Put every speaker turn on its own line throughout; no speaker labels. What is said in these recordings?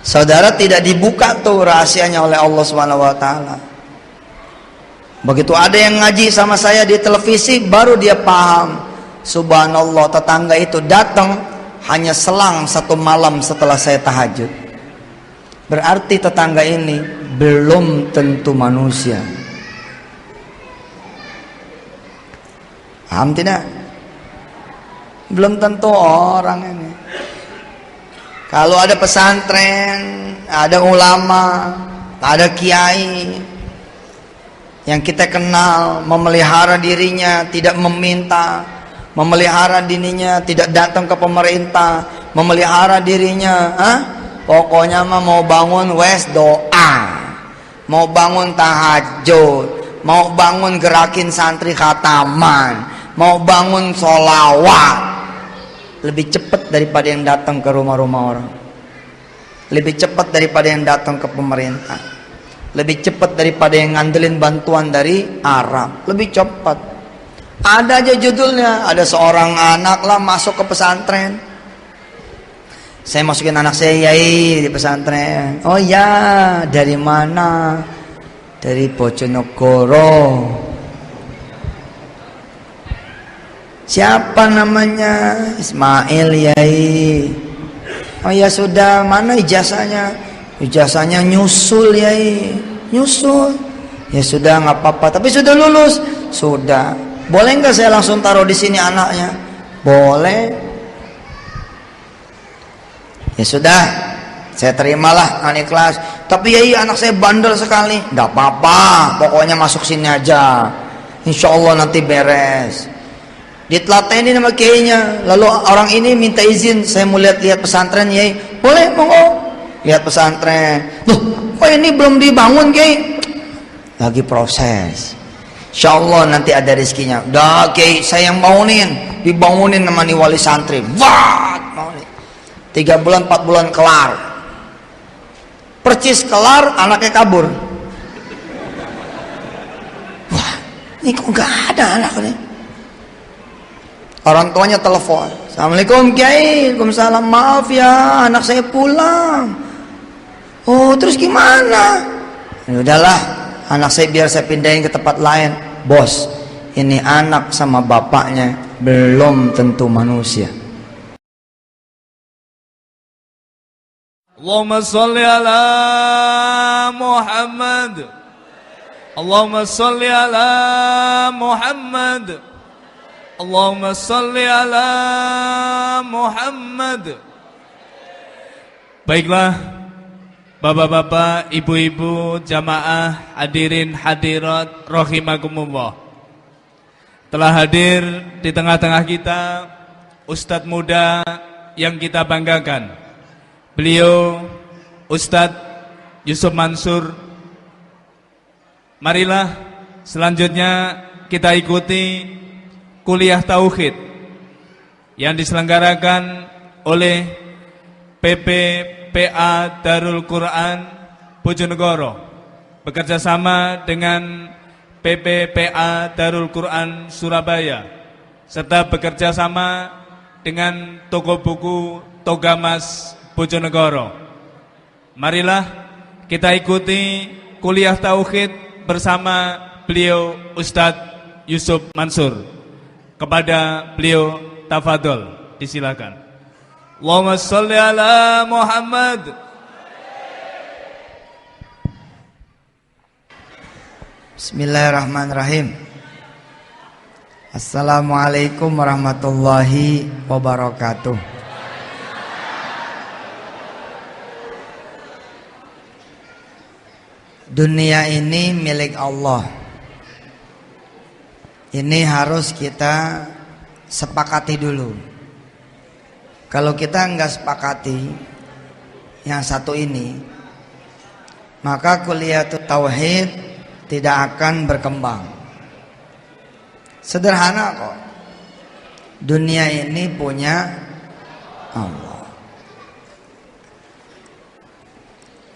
Saudara, tidak dibuka tuh rahasianya oleh Allah Subhanahu wa taala. Begitu ada yang ngaji sama saya di televisi, baru dia paham. Subhanallah, tetangga itu datang hanya selang 1 malam setelah saya tahajud. Berarti tetangga ini belum tentu manusia. Paham tidak? Belum tentu orang ini. Kalau ada pesantren, ada ulama, ada kiai yang kita kenal, memelihara dirinya, tidak meminta, memelihara dirinya, tidak datang ke pemerintah, memelihara dirinya, pokoknya mah mau bangun wes doa, mau bangun tahajud, mau bangun gerakin santri khataman, mau bangun sholawat. Lebih cepat daripada yang datang ke rumah-rumah orang, lebih cepat daripada yang datang ke pemerintah, lebih cepat daripada yang ngandelin bantuan dari Arab, lebih cepat. Ada aja judulnya, ada seorang anak lah masuk ke pesantren. Saya masukin anak saya yai di pesantren. Oh ya, dari mana? Dari Bojonegoro. Siapa namanya? Ismail yai. Oh ya sudah, mana ijazahnya? Ijazahnya nyusul yai, nyusul. Ya sudah, nggak apa-apa. Tapi sudah lulus, sudah. Boleh nggak saya langsung taruh di sini anaknya? Boleh. Ya sudah, saya terimalah, anak kelas. Tapi yai anak saya bandel sekali. Nggak apa-apa, pokoknya masuk sini aja. Insya Allah nanti beres. Ditelatenin sama kiainya. Lalu orang ini minta izin, saya mau lihat-lihat pesantren yai. Boleh, monggo. Lihat pesantren. Loh, kok ini belum dibangun kiai? Lagi proses. Insya Allah nanti ada rezekinya. Dah kiai, saya yang bangunin, dibangunin sama nih wali santri. Wah, 3 bulan 4 bulan kelar. Percis kelar, anaknya kabur. Wah, ini kok nggak ada anaknya? Orang tuanya telepon, Assalamualaikum Kiai. Waalaikumsalam, maaf ya anak saya pulang. Oh terus gimana? Ya udahlah, anak saya biar saya pindahin ke tempat lain. Bos, ini anak sama bapaknya belum tentu manusia.
Allahumma sholli ala Muhammad. Allahumma sholli ala Muhammad. Allahumma salli ala Muhammad. Baiklah, bapak-bapak, ibu-ibu, jamaah, hadirin hadirat rahimakumullah. Telah hadir di tengah-tengah kita Ustadz muda yang kita banggakan. Beliau Ustadz Yusuf Mansur. Marilah selanjutnya kita ikuti kuliah tauhid yang diselenggarakan oleh PPPA Darul Quran Bojonegoro bekerjasama dengan PPPA Darul Quran Surabaya serta bekerjasama dengan toko buku Togamas Bojonegoro. Marilah kita ikuti kuliah tauhid bersama beliau Ustadz Yusuf Mansur. Kepada beliau tafadhol, disilakan. Allahumma sholli ala Muhammad.
Bismillahirrahmanirrahim. Assalamualaikum warahmatullahi wabarakatuh. Dunia ini milik Allah. Ini harus kita sepakati dulu. Kalau kita enggak sepakati yang satu ini, maka kuliah tauhid tidak akan berkembang. Sederhana kok. Dunia ini punya Allah.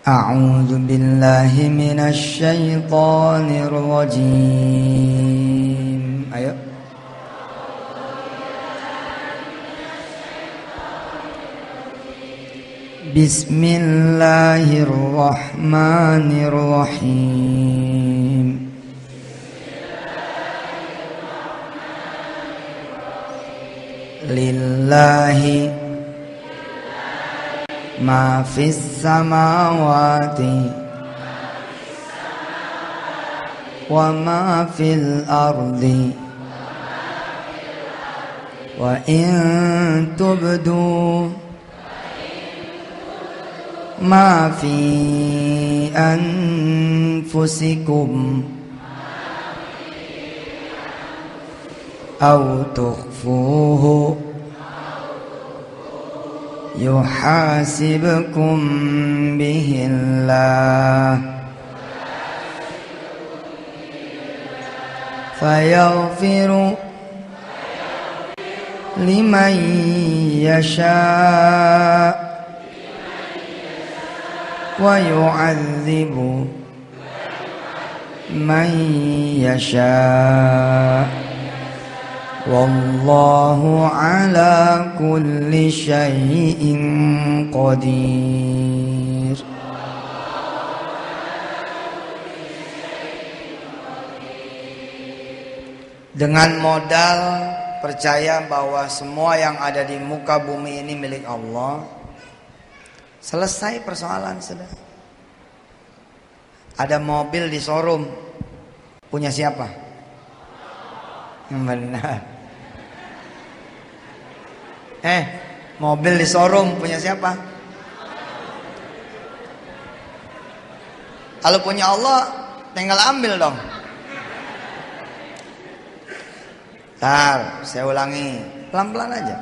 أعوذ بالله من الشيطان الرجيم. Ayo. Bismillahirrahmanirrahim. Lillahi ma fis samawati wa ma fil ardi wa in tubdu ma fi anfusikum aw tukhfuhu yuhasibkum bihillah fayaghfiru liman yasha' wa yu'adzibu man yasha'. Wallahu ala kulli syai'in qadir. Dengan modal percaya bahwa semua yang ada di muka bumi ini milik Allah, selesai persoalan sudah. Ada mobil di showroom, punya siapa? Yang benar. Mobil di showroom punya siapa? Kalau punya Allah, tinggal ambil dong. Ntar, saya ulangi, pelan-pelan aja.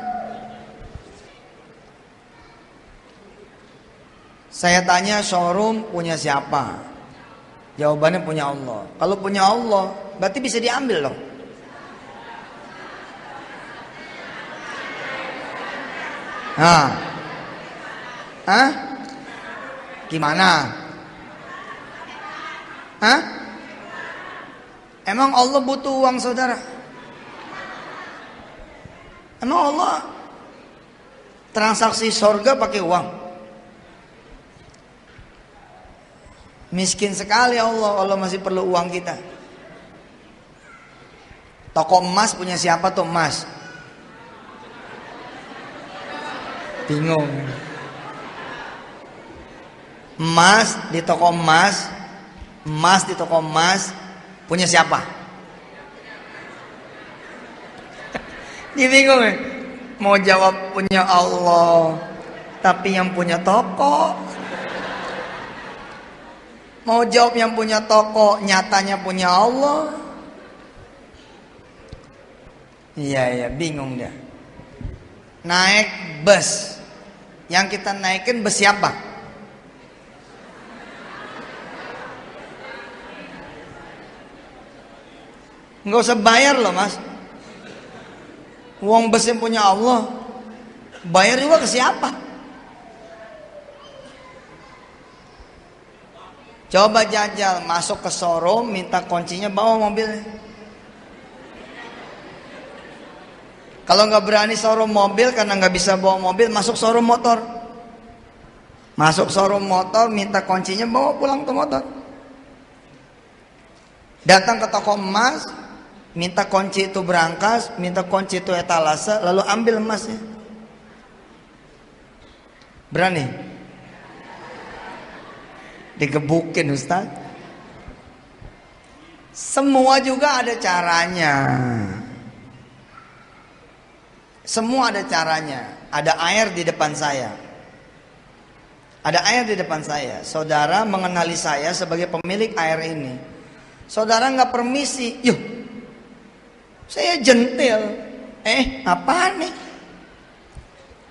Saya tanya showroom punya siapa? Jawabannya punya Allah. Kalau punya Allah, berarti bisa diambil dong. Gimana? Emang Allah butuh uang saudara? Emang Allah transaksi surga pakai uang? Miskin sekali Allah masih perlu uang kita. Toko emas punya siapa tuh emas? Bingung. Emas di toko emas punya siapa? Dia bingung ya? Mau jawab punya Allah, tapi yang punya toko. Mau jawab yang punya toko, nyatanya punya Allah. Iya, bingung dia. Naik bus, yang kita naikin bus siapa? Nggak usah bayar loh mas. Uang bus yang punya Allah, bayar juga ke siapa? Coba jajal, masuk ke showroom, minta kuncinya, bawa mobilnya. Kalau nggak berani showroom mobil karena nggak bisa bawa mobil, masuk showroom motor. Masuk showroom motor, minta kuncinya, bawa pulang ke motor. Datang ke toko emas, minta kunci itu berangkas, minta kunci itu etalase, lalu ambil emasnya. Berani? Digebukin Ustaz. Semua juga ada caranya. Semua ada caranya. Ada air di depan saya. Ada air di depan saya. Saudara mengenali saya sebagai pemilik air ini. Saudara nggak permisi. Yuh, saya jentil. Apaan nih?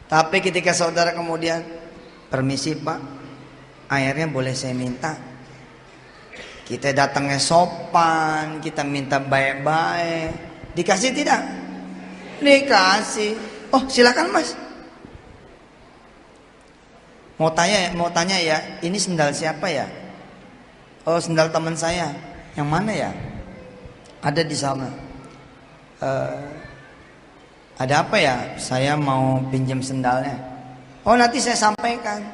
Tapi ketika saudara kemudian, permisi Pak, airnya boleh saya minta? Kita datangnya sopan, kita minta baik-baik. Dikasih tidak? Dikasih. Oh silakan mas. Mau tanya ya, ini sendal siapa ya? Oh, sendal teman saya. Yang mana ya? Ada di sana. Ada apa ya? Saya mau pinjam sendalnya. Oh, nanti saya sampaikan.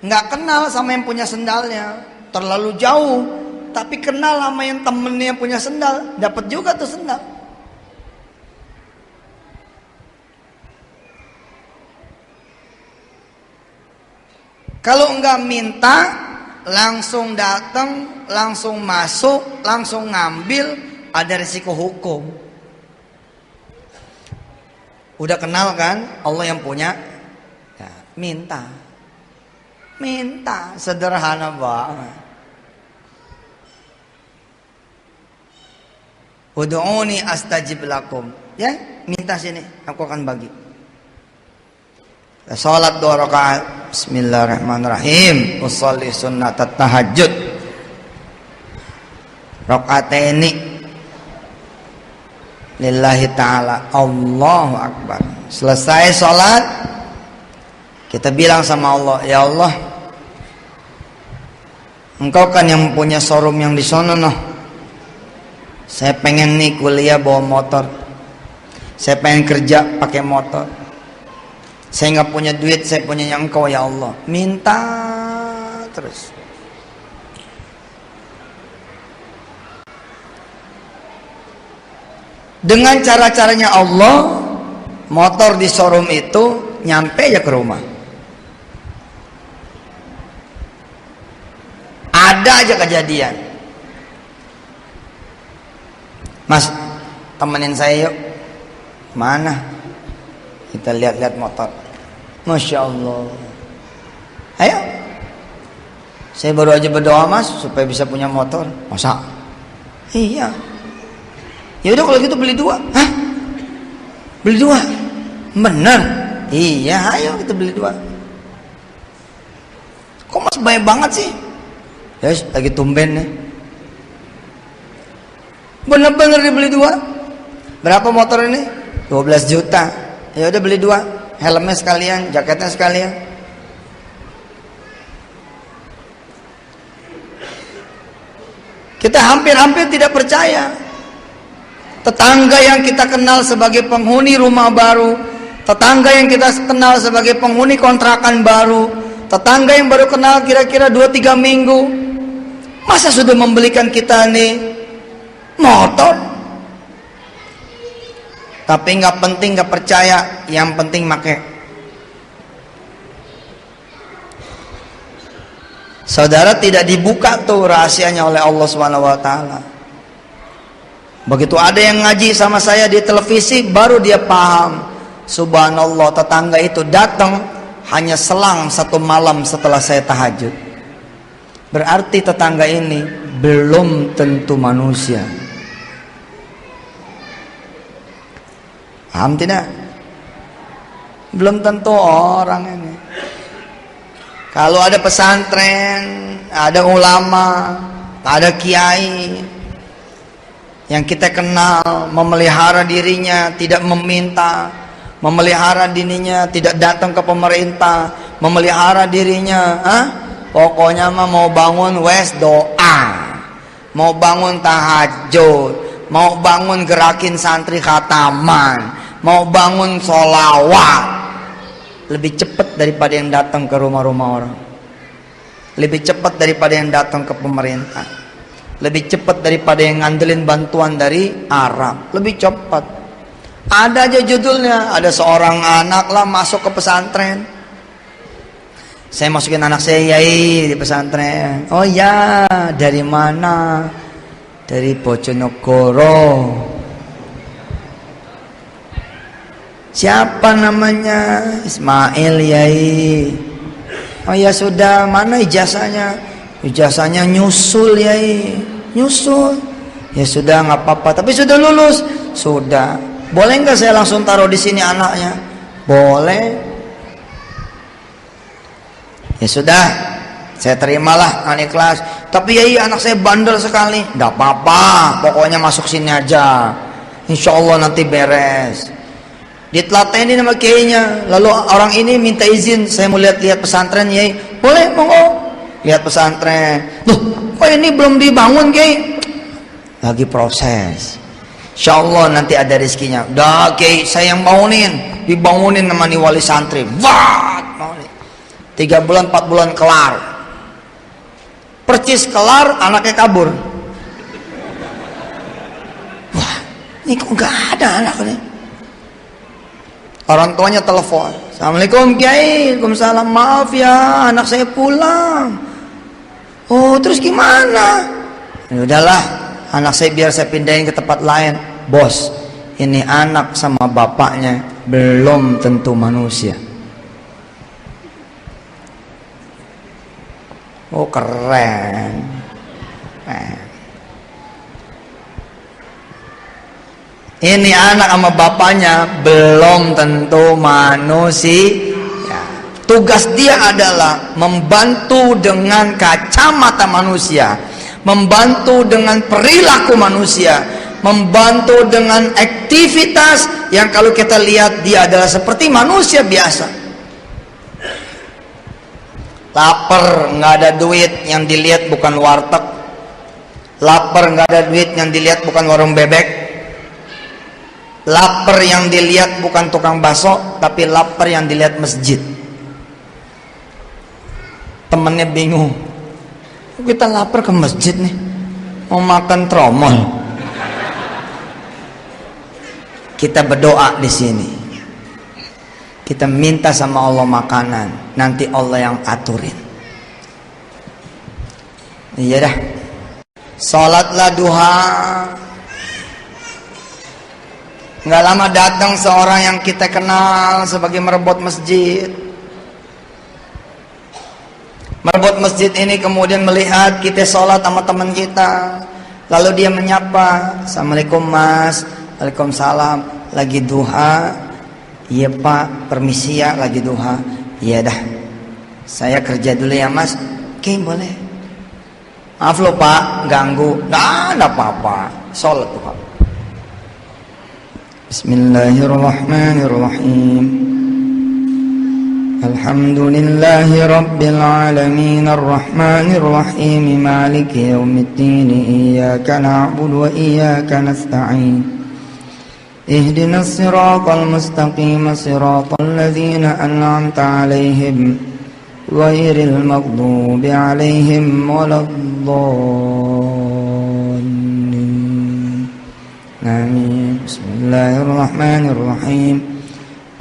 Nggak kenal sama yang punya sendalnya, terlalu jauh. Tapi kenal sama yang temennya yang punya sendal, dapat juga tuh sendal. Kalau enggak minta, langsung datang, langsung masuk, langsung ngambil, ada risiko hukum. Udah kenal kan Allah yang punya? Ya, minta. Minta, sederhana banget. Ud'uni astajib lakum. Ya, minta sini, aku akan bagi. Salat 2 rakaat. Bismillahirrahmanirrahim. Usolli sunnat tahajud. Rakaataini lillahi ta'ala. Allahu akbar. Selesai salat, kita bilang sama Allah, ya Allah, Engkau kan yang punya showroom yang di sono noh. Saya pengen nih kuliah bawa motor. Saya pengen kerja pakai motor. Saya nggak punya duit, saya punya yang Engkau ya Allah. Minta terus. Dengan cara-caranya Allah, motor di showroom itu nyampe aja ke rumah. Ada aja kejadian. Mas, temenin saya yuk. Mana? Kita lihat-lihat motor. Masya Allah. Ayo. Saya baru aja berdoa mas supaya bisa punya motor. Masa? Iya. Ya udah kalau gitu beli 2. Hah? Beli 2? Bener? Iya, ayo kita beli 2. Kok mas banyak banget sih? Ya lagi tumben nih. Bener-bener dibeli 2. Berapa motor ini? 12 juta. Ya udah beli 2. Helmnya sekalian, jaketnya sekalian. Kita hampir-hampir tidak percaya. Tetangga yang kita kenal sebagai penghuni rumah baru, tetangga yang kita kenal sebagai penghuni kontrakan baru, tetangga yang baru kenal kira-kira 2-3 minggu, masa sudah membelikan kita nih motor? Tapi nggak penting, nggak percaya, yang penting make. Saudara, tidak dibuka tuh rahasianya oleh Allah SWT. Begitu ada yang ngaji sama saya di televisi, baru dia paham. Subhanallah, tetangga itu datang hanya selang 1 malam setelah saya tahajud. Berarti tetangga ini belum tentu manusia. Paham tidak? Belum tentu orang ini. Kalau ada pesantren, ada ulama, ada kiai yang kita kenal, memelihara dirinya, tidak meminta, memelihara dirinya, tidak datang ke pemerintah, memelihara dirinya, pokoknya mah mau bangun wes doa, mau bangun tahajud, mau bangun gerakin santri khataman, mau bangun sholawat. Lebih cepat daripada yang datang ke rumah-rumah orang, lebih cepat daripada yang datang ke pemerintah, lebih cepat daripada yang ngandelin bantuan dari Arab, lebih cepat. Ada aja judulnya, ada seorang anak lah masuk ke pesantren. Saya masukin anak saya yai di pesantren. Oh ya, dari mana? Dari Bojonegoro. Siapa namanya? Ismail yai. Oh ya sudah, mana ijazahnya? Ijazahnya nyusul yai. Nyusul. Ya sudah nggak apa-apa, tapi sudah lulus. Sudah. Boleh nggak saya langsung taruh di sini anaknya? Boleh. Ya sudah, saya terimalah anak kelas. Tapi yai anak saya bandel sekali. Nggak apa-apa, pokoknya masuk sini aja. Insya Allah nanti beres. Ditelateni nama kiainya. Lalu orang ini minta izin, saya mau lihat-lihat pesantren, Yai. Boleh, monggo. Lihat pesantren. Loh, kok ini belum dibangun, Kiai? Lagi proses. Insyaallah nanti ada rezekinya. Dah, Kiai, saya yang bangunin. Dibangunin sama nih wali santri. Wah, 3 bulan 4 bulan kelar. Percis kelar, anaknya kabur. Wah, ini kok nggak ada anaknya. Orang tuanya telepon, Assalamualaikum Kiai. Waalaikumsalam. Maaf ya, anak saya pulang. Oh, terus gimana? Ya udahlah, anak saya biar saya pindahin ke tempat lain. Bos, ini anak sama bapaknya belum tentu manusia. Oh, keren. Ini anak sama bapaknya belum tentu manusia. Tugas dia adalah membantu dengan kacamata manusia, membantu dengan perilaku manusia, membantu dengan aktivitas yang kalau kita lihat dia adalah seperti manusia biasa. Lapar, nggak ada duit, yang dilihat bukan warteg. Lapar, nggak ada duit, yang dilihat bukan warung bebek. Lapar yang dilihat bukan tukang bakso, tapi lapar yang dilihat masjid. Temennya bingung, kita lapar ke masjid nih, mau makan tromol. Kita berdoa di sini, kita minta sama Allah makanan, nanti Allah yang aturin. Iya dah, sholatlah duha. Nggak lama datang seorang yang kita kenal sebagai merebut masjid. Merebut masjid ini kemudian melihat kita sholat sama teman kita, lalu dia menyapa, Assalamualaikum Mas. Waalaikumsalam. Lagi duha? Iya Pak, permisi ya, lagi duha. Iya dah, saya kerja dulu ya Mas. Oke, boleh. Maaf loh Pak, ganggu. Nah, enggak apa-apa. Sholat tuh Pak. Bismillahirrahmanirrahim. Alhamdulillahi rabbil alamin arrahmanir rahim maliki yaumiddin iyyaka na'budu wa iyyaka nasta'in ihdinas siratal mustaqim siratal ladzina an'amta 'alaihim ghairil maghdubi 'alaihim waladdallin. Amin. Bismillahirrahmanirrahim.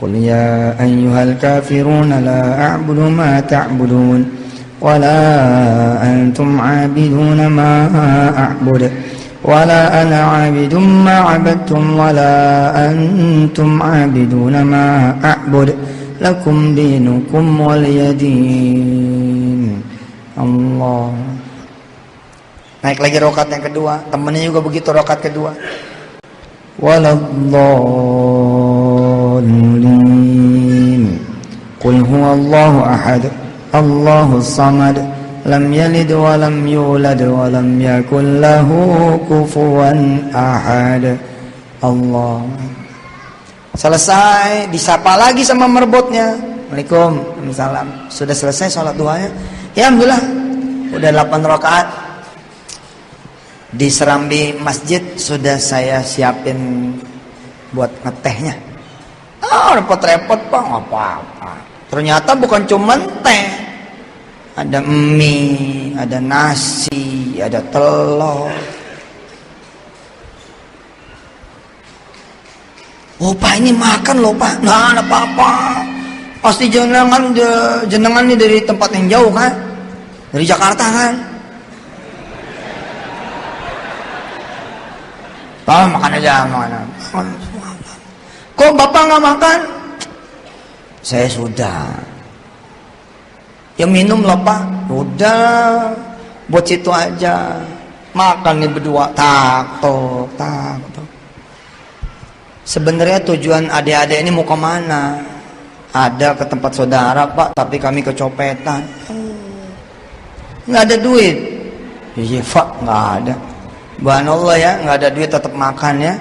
Qul ya ayyuhal kafirun la a'budu ma ta'budun wa la antum 'abidun ma a'bud wa la ana 'abidun ma 'abadtum wa la antum 'abidun ma a'bud lakum dinukum waliyadin. Allah. Naik lagi rakaat yang kedua, temennya juga begitu rakaat kedua. Waladdallin. Qul huwallahu ahad, Allahus samad, lam yalid wa lam yulad wa lam yakul lahu kufuwan ahad. Allah. Selesai, disapa lagi sama merebutnya. Waalaikumsalam. Sudah selesai sholat duhanya? Ya alhamdulillah. Udah 8 rakaat. Di serambi masjid sudah saya siapin buat ngetehnya. Repot-repot Pak, nggak apa-apa. Ternyata bukan cuma teh, ada mie, ada nasi, ada telur. Oh Pak, ini makan loh Pak. Nah, ada apa-apa. Pasti jenengan ini dari tempat yang jauh kan, dari Jakarta kan. Oh, makan aja, makan. Kok Bapak nggak makan? Saya sudah. Ya minum lah Pak. Udah, buat situ aja. Makan nih berdua, tak. Sebenarnya tujuan adik-adik ini mau kemana? Ada ke tempat saudara Pak, tapi kami kecopetan. Nggak ada duit. Iya Pak, nggak ada. Subhanallah ya, nggak ada duit tetap makan ya.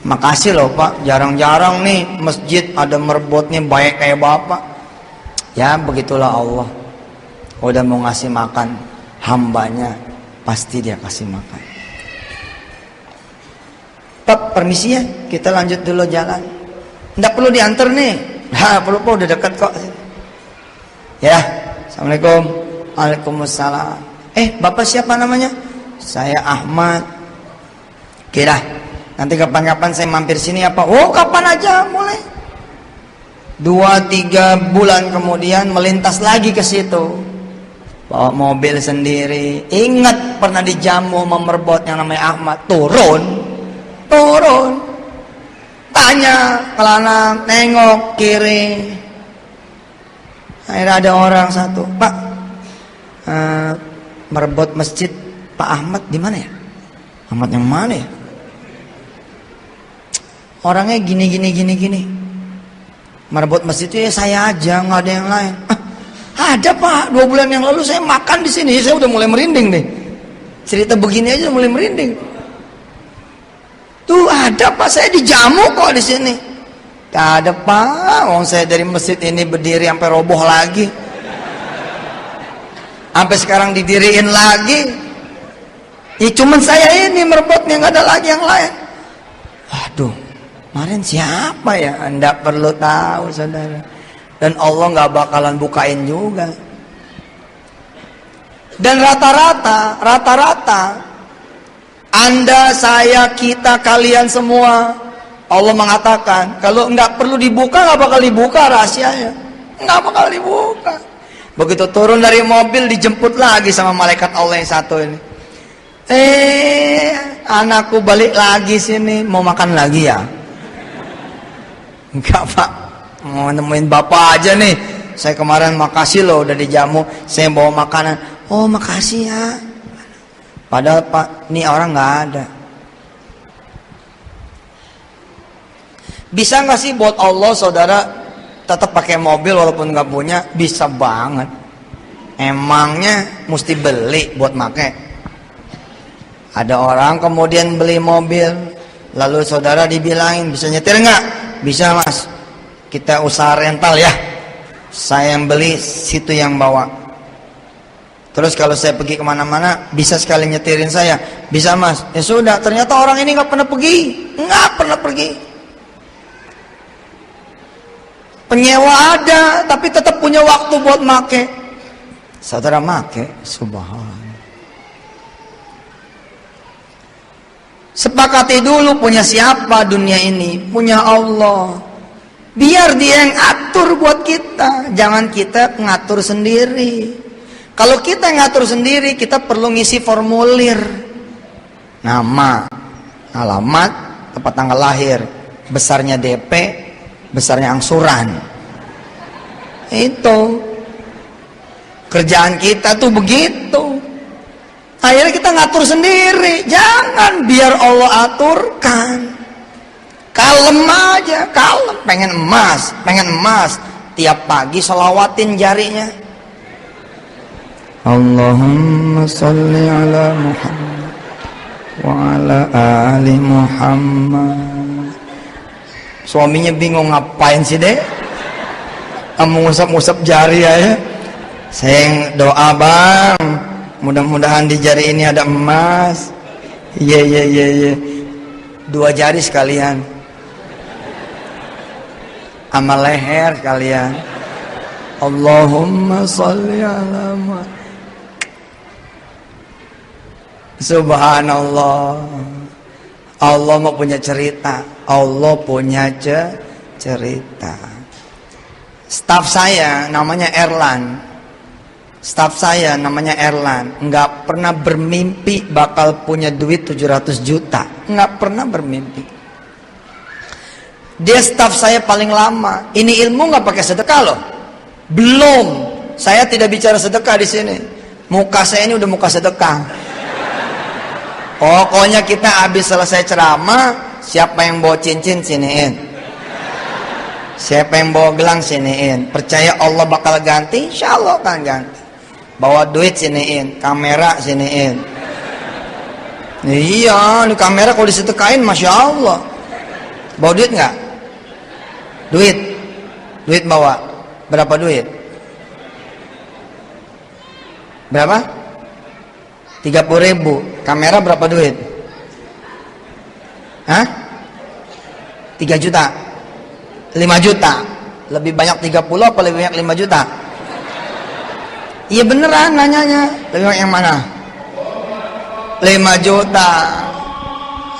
Makasih loh Pak, jarang-jarang nih masjid ada merbotnya baik kayak Bapak. Ya begitulah Allah. Udah mau ngasih makan hambanya, pasti dia kasih makan. Pak, permisi ya, kita lanjut dulu jalan. Nggak perlu diantar nih. Nah, perlu Pak, udah dekat kok. Ya, Assalamualaikum. Waalaikumsalam. Bapak siapa namanya? Saya Ahmad. Kira nanti kapan-kapan saya mampir sini apa? Oh, kapan aja mulai. 2-3 bulan kemudian melintas lagi ke situ. Bawa mobil sendiri. Ingat pernah dijamu memerbot yang namanya Ahmad. Turun. Tanya kelana, nengok kiri. Akhirnya ada orang satu, Pak, merebut masjid Pak Ahmad di mana ya? Ahmad yang mana ya? Orangnya gini. Merebut masjid itu ya saya aja, nggak ada yang lain. Ada Pak, 2 bulan yang lalu saya makan di sini, saya udah mulai merinding deh. Cerita begini aja mulai merinding. Tuh ada Pak, saya dijamu kok di sini. Gak ada Pak, wong saya dari masjid ini berdiri sampai roboh lagi. Sampai sekarang didiriin lagi. Ya cuman saya ini merebutnya, nggak ada lagi yang lain. Waduh, kemarin siapa ya? Anda perlu tahu saudara. Dan Allah nggak bakalan bukain juga. Dan rata-rata Anda, saya, kita, kalian semua, Allah mengatakan kalau nggak perlu dibuka, nggak bakal dibuka rahasianya, nggak bakal dibuka. Begitu turun dari mobil dijemput lagi sama malaikat Allah yang satu ini. Anakku balik lagi sini, mau makan lagi ya? Enggak Pak, mau nemuin Bapak aja nih. Saya kemarin makasih loh udah dijamu, saya bawa makanan. Oh makasih ya. Padahal Pak, ini orang nggak ada. Bisa nggak sih buat Allah saudara tetap pakai mobil walaupun nggak punya? Bisa banget. Emangnya mesti beli buat make? Ada orang kemudian beli mobil, lalu saudara dibilangin bisa nyetir nggak? Bisa Mas. Kita usaha rental ya. Saya yang beli, situ yang bawa. Terus kalau saya pergi kemana-mana, bisa sekali nyetirin saya? Bisa Mas. Ya sudah, ternyata orang ini nggak pernah pergi, nggak pernah pergi. Penyewa ada, tapi tetap punya waktu buat make. Saudara make, subhanallah. Sepakati dulu punya siapa dunia ini? Punya Allah. Biar dia yang atur buat kita, jangan kita ngatur sendiri. Kalau kita ngatur sendiri, kita perlu ngisi formulir. Nama, alamat, tempat tanggal lahir, besarnya DP, besarnya angsuran. Itu kerjaan kita tuh begitu. Akhirnya kita ngatur sendiri. Jangan biar Allah aturkan. Kalem aja, kalem. Pengen emas. Tiap pagi selawatin jarinya. Allahumma salli ala Muhammad wa ala ali Muhammad. Suaminya bingung ngapain sih deh? Ngusap-ngusap jari aja. Saya yang doa bang, mudah-mudahan di jari ini ada emas. Iya. 2 jari sekalian, sama leher sekalian. Allahumma sholli ala Muhammad. Subhanallah. Allah mau punya cerita. Allah punya cerita. Staf saya namanya Erlan. Nggak pernah bermimpi bakal punya duit 700 juta. Nggak pernah bermimpi. Dia staf saya paling lama. Ini ilmu nggak pakai sedekah loh. Belum. Saya tidak bicara sedekah di sini. Muka saya ini udah muka sedekah. Pokoknya kita habis selesai ceramah, siapa yang bawa cincin siniin. Siapa yang bawa gelang siniin. Percaya Allah bakal ganti, insya Allah kan ganti. Bawa duit siniin, kamera siniin. Iya, ini kamera kalau disedekain, masya Allah. Bawa duit nggak? Duit bawa. Berapa duit? Berapa? 30.000. Kamera berapa duit? Hah? 3 juta? 5 juta? Lebih banyak 30 apa lebih banyak 5 juta? Iya beneran nanyanya. Lebih banyak yang mana? 5 juta.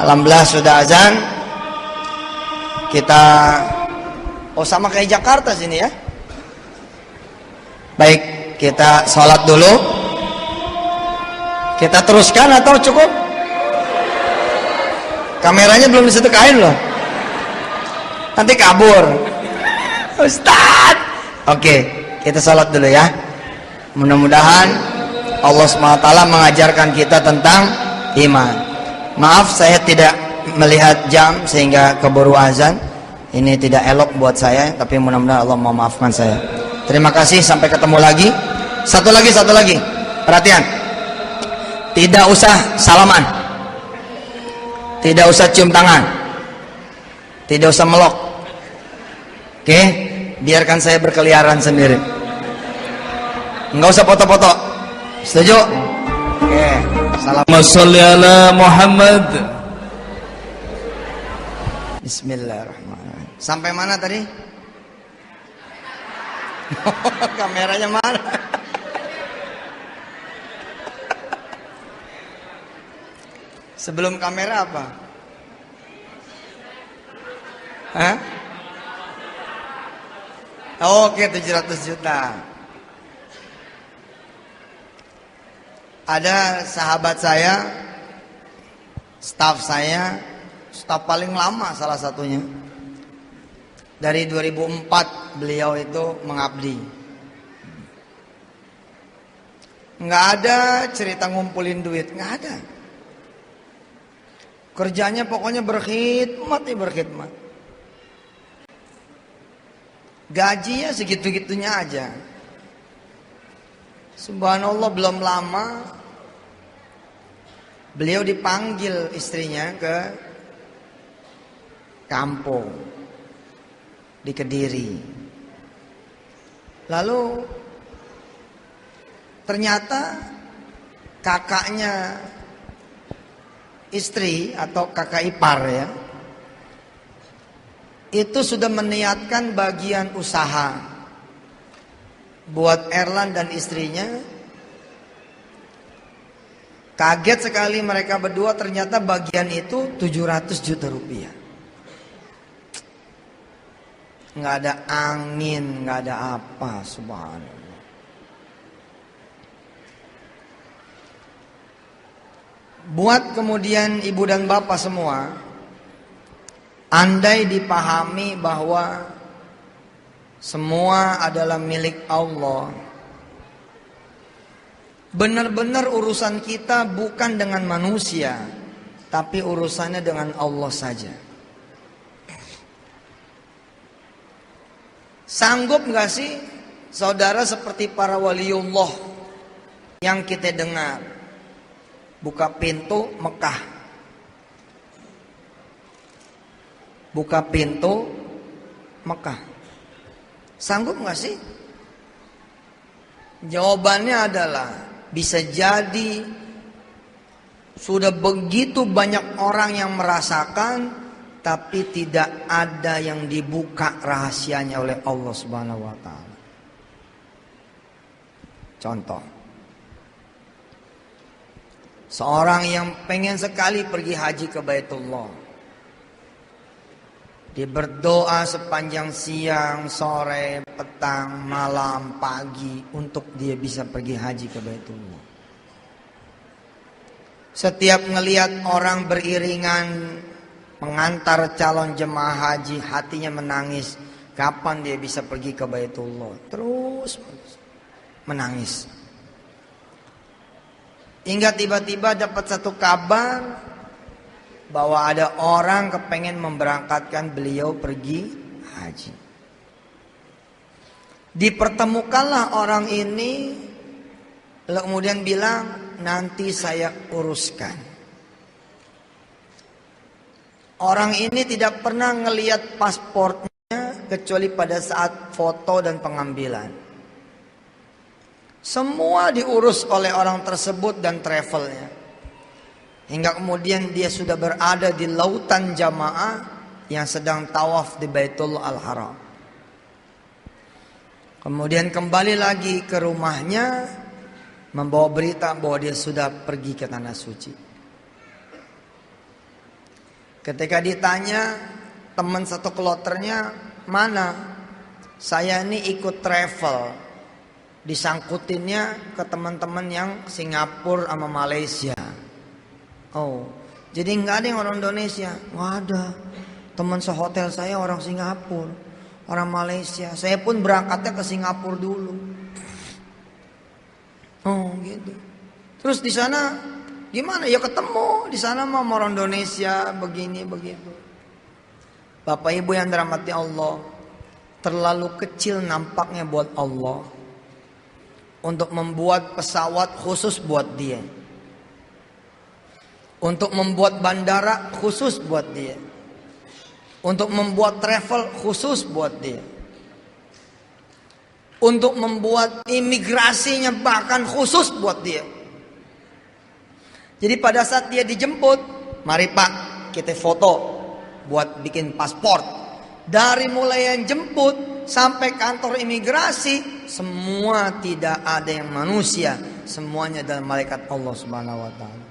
Alhamdulillah sudah azan. Kita sama kayak Jakarta sini ya. Baik, kita sholat dulu. Kita teruskan atau cukup? Kameranya belum disedekahin loh. Nanti kabur. Ustaz. Oke, kita sholat dulu ya. Mudah-mudahan Allah SWT mengajarkan kita tentang iman. Maaf saya tidak melihat jam sehingga keburu azan. Ini tidak elok buat saya, tapi mudah-mudahan Allah mau maafkan saya. Terima kasih, sampai ketemu lagi. Satu lagi. Perhatian. Tidak usah salaman. Tidak usah cium tangan. Tidak usah melok. Oke, biarkan saya berkeliaran sendiri. Enggak usah foto-foto. Setuju? Oke, salam.
Sholli ala Muhammad.
Bismillahirrahmanirrahim. Sampai mana tadi? Kameranya mana? Sebelum kamera apa? Hah? Oke, 700 juta. Ada sahabat saya, staf saya, staf paling lama salah satunya. Dari 2004 beliau itu mengabdi. Nggak ada cerita ngumpulin duit, nggak ada. Kerjanya pokoknya berkhidmat. Gajinya segitu-gitunya aja. Subhanallah, belum lama beliau dipanggil istrinya ke kampung di Kediri. Lalu ternyata kakaknya istri atau kakak ipar ya, itu sudah meniatkan bagian usaha buat Erlan dan istrinya. Kaget sekali mereka berdua, ternyata bagian itu 700 juta rupiah. Nggak ada angin, nggak ada apa, subhanallah. Buat kemudian ibu dan bapak semua, andai dipahami bahwa semua adalah milik Allah, benar-benar urusan kita bukan dengan manusia, tapi urusannya dengan Allah saja. Sanggup gak sih saudara seperti para waliullah yang kita dengar, buka pintu Mekah, buka pintu Mekah, sanggup gak sih? Jawabannya adalah bisa jadi sudah begitu banyak orang yang merasakan, tapi tidak ada yang dibuka rahasianya oleh Allah Subhanahu wa taala. Contoh, seorang yang pengen sekali pergi haji ke Baitullah, dia berdoa sepanjang siang, sore, petang, malam, pagi untuk dia bisa pergi haji ke Baitullah. Setiap ngelihat orang beriringan mengantar calon jemaah haji, hatinya menangis. Kapan dia bisa pergi ke Baitullah? Terus menangis. Hingga tiba-tiba dapat satu kabar bahwa ada orang kepengen memberangkatkan beliau pergi haji. Dipertemukanlah orang ini, lalu kemudian bilang, nanti saya uruskan. Orang ini tidak pernah ngelihat pasportnya kecuali pada saat foto dan pengambilan. Semua diurus oleh orang tersebut dan travelnya. Hingga kemudian dia sudah berada di lautan jamaah yang sedang tawaf di Baitul Al-Haram. Kemudian kembali lagi ke rumahnya membawa berita bahwa dia sudah pergi ke tanah suci. Ketika ditanya teman satu kloternya, mana? Saya ini ikut travel. Disangkutinnya ke teman-teman yang Singapura sama Malaysia. Oh, jadi nggak ada yang orang Indonesia. Nggak ada. Teman sehotel saya orang Singapura, orang Malaysia. Saya pun berangkatnya ke Singapura dulu. Oh, gitu. Terus di sana gimana? Ya ketemu di sana mah orang Indonesia begini begitu. Bapak Ibu yang dirahmati Allah, terlalu kecil nampaknya buat Allah untuk membuat pesawat khusus buat dia. Untuk membuat bandara khusus buat dia. Untuk membuat travel khusus buat dia. Untuk membuat imigrasinya bahkan khusus buat dia. Jadi pada saat dia dijemput, mari Pak, kita foto buat bikin paspor. Dari mulai yang jemput sampai kantor imigrasi, semua tidak ada yang manusia, semuanya adalah malaikat Allah Subhanahu wa taala.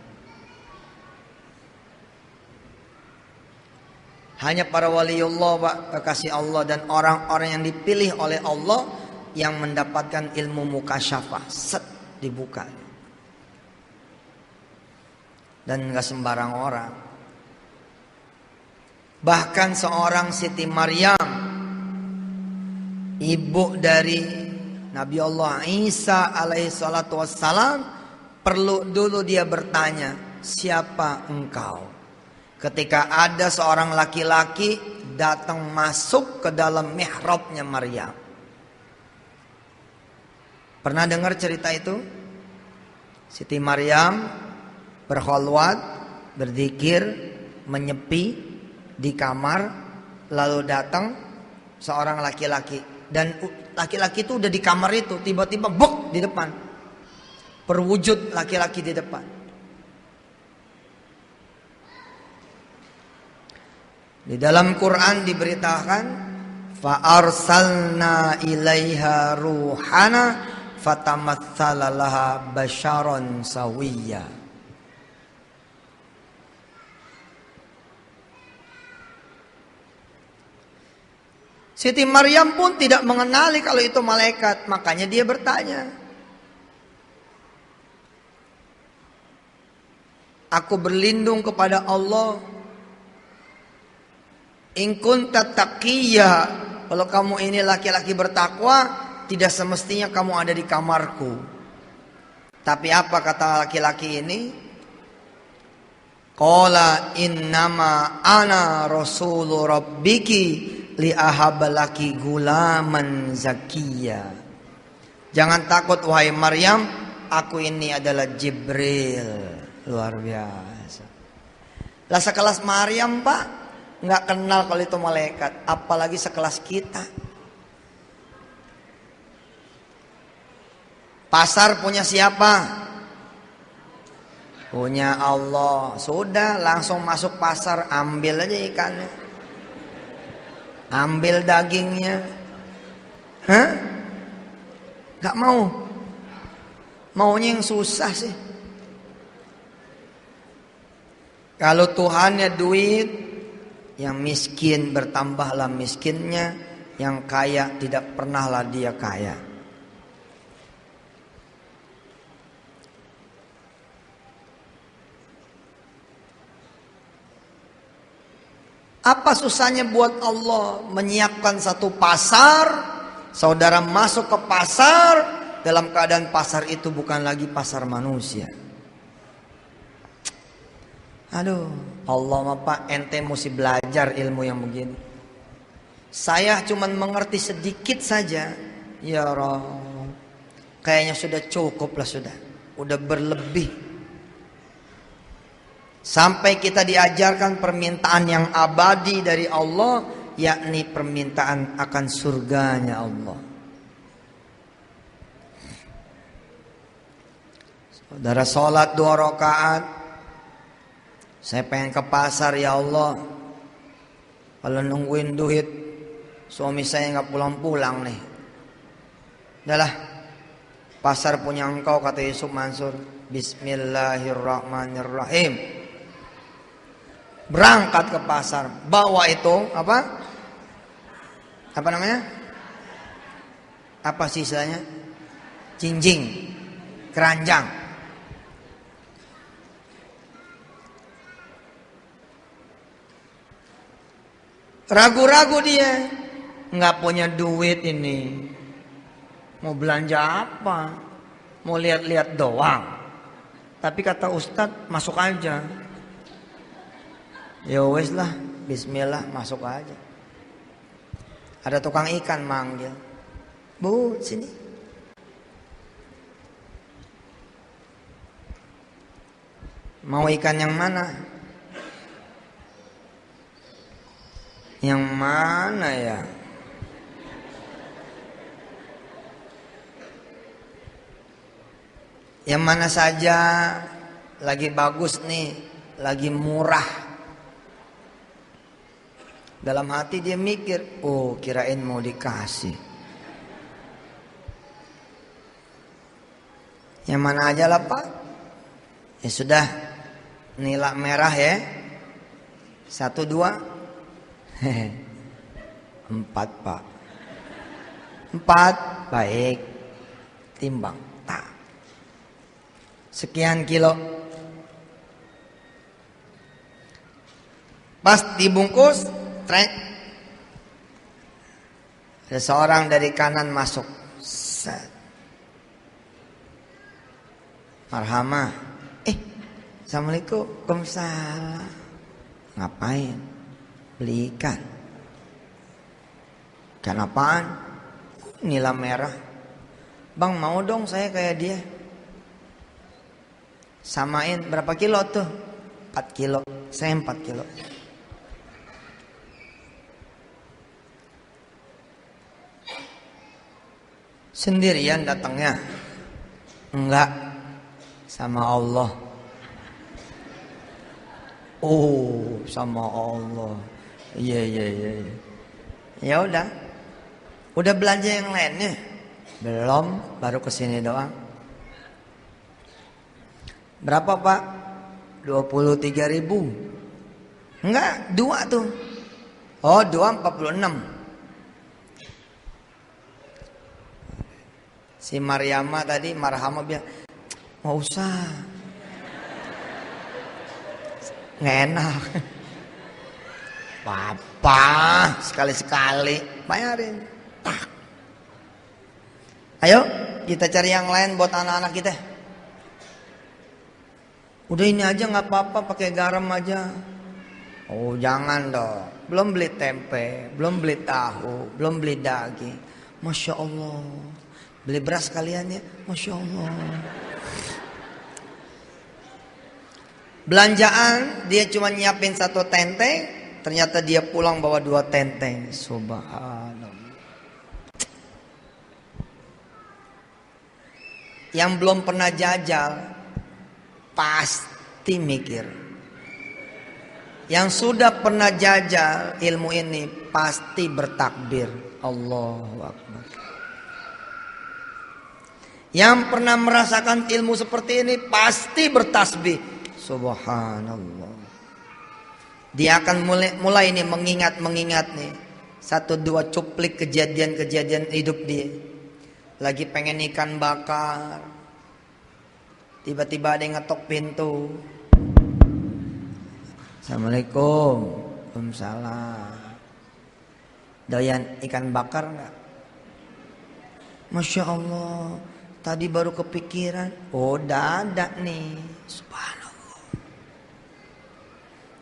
Hanya para waliullah, Pak, kekasih Allah dan orang-orang yang dipilih oleh Allah yang mendapatkan ilmu mukasyafah, set dibuka. Dan enggak sembarang orang. Bahkan seorang Siti Maryam, ibu dari Nabi Allah Isa alaihi salatu wassalam, perlu dulu dia bertanya, siapa engkau? Ketika ada seorang laki-laki datang masuk ke dalam mihrabnya Maryam. Pernah dengar cerita itu? Siti Maryam berkholwat, berzikir, menyepi di kamar, lalu datang seorang laki-laki, dan laki-laki itu udah di kamar itu, tiba-tiba buk di depan, perwujud laki-laki di depan. Di dalam Quran diberitakan, fa arsalna ilaiha ruhana fatamatsala laha basyaron sawiyya. Siti Maryam pun tidak mengenali kalau itu malaikat, makanya dia bertanya, aku berlindung kepada Allah, in kunta taqiyya, kalau kamu ini laki-laki bertakwa, tidak semestinya kamu ada di kamarku. Tapi apa kata laki-laki ini? Qala innama ana rasulu rabbiki li ahabalaki gulaman zakiyya. Jangan takut wahai Maryam, aku ini adalah Jibril. Luar biasa. Lah sekelas Maryam, Pak, nggak kenal kalau itu malaikat, apalagi sekelas kita. Pasar punya siapa? Punya Allah. Sudah, langsung masuk pasar, ambil aja ikannya, ambil dagingnya. Hah? Gak mau? Maunya yang susah sih. Kalau Tuhannya duit, yang miskin bertambahlah miskinnya, yang kaya tidak pernahlah dia kaya. Apa susahnya buat Allah menyiapkan satu pasar, saudara masuk ke pasar, dalam keadaan pasar itu bukan lagi pasar manusia. Aduh, Allah mah Pak, ente mesti belajar ilmu yang begini. Saya cuman mengerti sedikit saja. Ya Rabb, kayaknya sudah cukup lah, sudah berlebih. Sampai kita diajarkan permintaan yang abadi dari Allah, yakni permintaan akan surganya Allah. Saudara sholat 2 rakaat, saya pengen ke pasar ya Allah. Kalau nungguin duit, suami saya nggak pulang-pulang nih. Udahlah, pasar punya engkau, kata Yusuf Mansur. Bismillahirrahmanirrahim. Berangkat ke pasar, bawa itu apa namanya? Apa sih istilahnya? Jinjing, keranjang. Ragu-ragu dia, nggak punya duit ini. Mau belanja apa? Mau lihat-lihat doang. Tapi kata Ustadz, masuk aja. Ya wes lah, bismillah, masuk aja. Ada tukang ikan manggil. Bu, sini. Mau ikan yang mana? Yang mana ya? Yang mana saja lagi bagus nih, lagi murah. Dalam hati dia mikir, oh kirain mau dikasih. Yang mana aja lah Pak. Ya sudah, nila merah ya. 1, 2. 4 Pak. 4, baik. Timbang. Sekian kilo. Pas dibungkus, trek. Ada seorang dari kanan masuk. Set. Marhamah. Assalamualaikum. Waalaikumsalam. Ngapain? Beli ikan. Ikan apaan? Nila merah. Bang, mau dong saya kayak dia. Samain berapa kilo tuh? 4 kilo. Saya 4 kilo. Sendirian datangnya? Enggak. Sama Allah. Oh, sama Allah. Iya. Ya udah. Udah belanja yang lainnya? Belum, baru kesini doang. Berapa Pak? 23.000. Enggak, 2 tuh. Oh, 2 46. Si Maryama tadi marhamah bilang, nggak usah. Nggak enak. Papa, sekali-sekali bayarin. Tak. Ayo, kita cari yang lain buat anak-anak kita. Udah ini aja nggak apa-apa, pakai garam aja. Oh jangan dong. Belum beli tempe, belum beli tahu, belum beli daging. Masya Allah. Beli beras kalian ya, Masya Allah. Belanjaan dia cuma nyiapin 1 tenteng, ternyata dia pulang bawa 2 tenteng. Subhanallah. Yang belum pernah jajal pasti mikir. Yang sudah pernah jajal ilmu ini pasti bertakbir, Allahu Akbar. Yang pernah merasakan ilmu seperti ini pasti bertasbih, subhanallah. Dia akan mulai nih mengingat nih 1-2 cuplik kejadian-kejadian hidup dia. Lagi pengen ikan bakar, tiba-tiba ada yang ngetok pintu. Assalamualaikum. Waalaikumsalam. Doyan ikan bakar enggak? Masya Allah. Tadi baru kepikiran. Oh dadak nih. Subhanallah.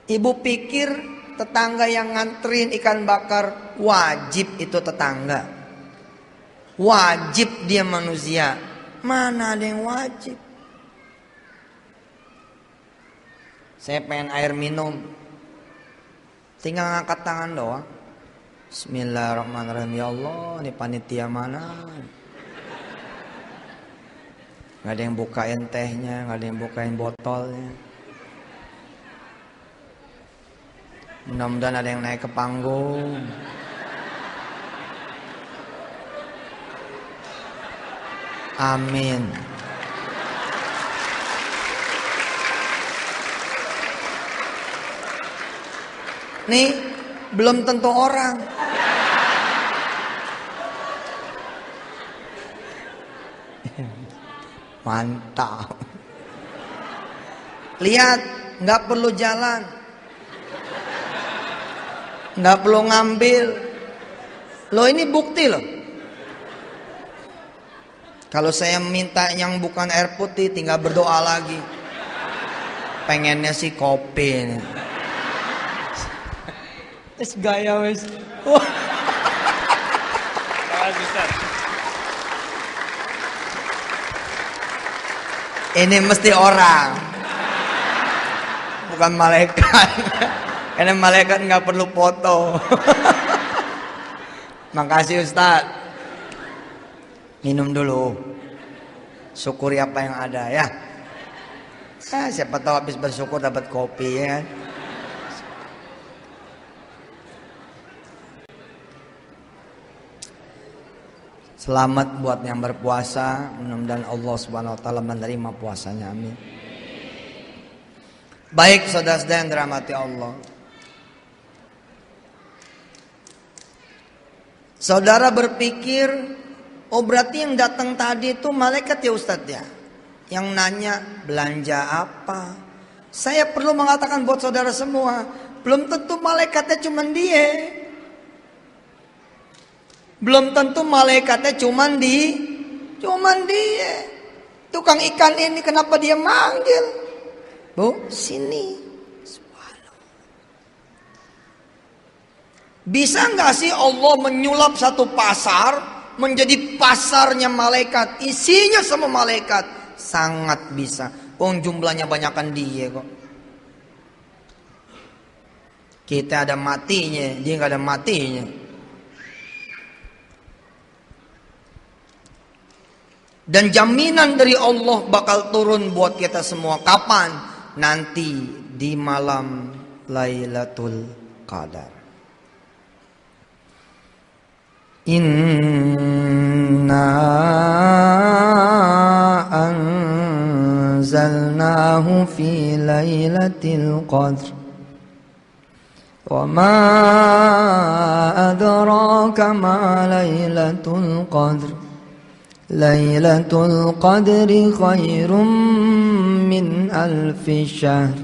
Ibu pikir tetangga yang nganterin ikan bakar wajib itu tetangga. Wajib dia manusia. Mana ada yang wajib? Saya pengen air minum. Tinggal ngangkat tangan doang. Bismillahirrahmanirrahim. Ya Allah, ini panitia mana? Gak ada yang bukain tehnya, gak ada yang bukain botolnya. Mudah-mudahan ada yang naik ke panggung. Amin. Nih, belum tentu orang. Mantap. Lihat, nggak perlu jalan, nggak perlu ngambil. Loh, ini bukti loh. Kalau saya minta yang bukan air putih, tinggal berdoa lagi. Pengennya sih kopi nih. Wes gaya wes. Ini mesti orang, bukan malaikat. Karena malaikat nggak perlu foto. Makasih Ustadz. Minum dulu. Syukuri apa yang ada ya. Siapa tahu habis bersyukur dapat kopi ya kan. Selamat buat yang berpuasa, mudah-mudahan Allah Subhanahu wa taala menerima puasanya. Amin. Baik saudara-saudara yang dirahmati Allah. Saudara berpikir, oh berarti yang datang tadi itu malaikat ya Ustadz ya? Yang nanya belanja apa? Saya perlu mengatakan buat saudara semua, belum tentu malaikatnya cuma dia. Belum tentu malaikatnya cuman dia. Tukang ikan ini kenapa dia manggil? Bu, sini. Bisa nggak sih Allah menyulap satu pasar menjadi pasarnya malaikat, isinya sama malaikat? Sangat bisa. Jumlahnya banyakan dia kok. Kita ada matinya, dia nggak ada matinya. Dan jaminan dari Allah bakal turun buat kita semua. Kapan? Nanti di malam Lailatul Qadar. Inna anzalnahu fi Lailatul Qadr. Wa ma adraka ma Lailatul Qadr. Lailatul Qadri khairum min alfi syahr.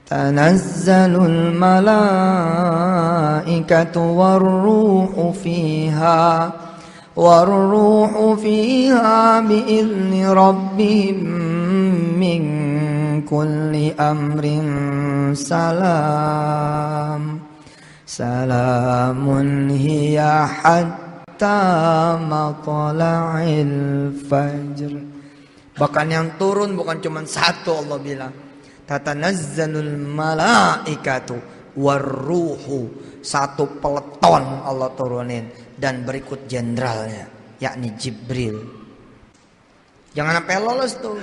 Tanazzalul malaikatu warruhu fiha biizni rabbihim min kulli amrin salam. Salamun hiya matla'il fajr. Bahkan yang turun bukan cuma satu, Allah bilang tatanazzalul malaikatu warruhu, satu peleton Allah turunin, dan berikut jenderalnya yakni Jibril. Jangan sampai lolos tuh.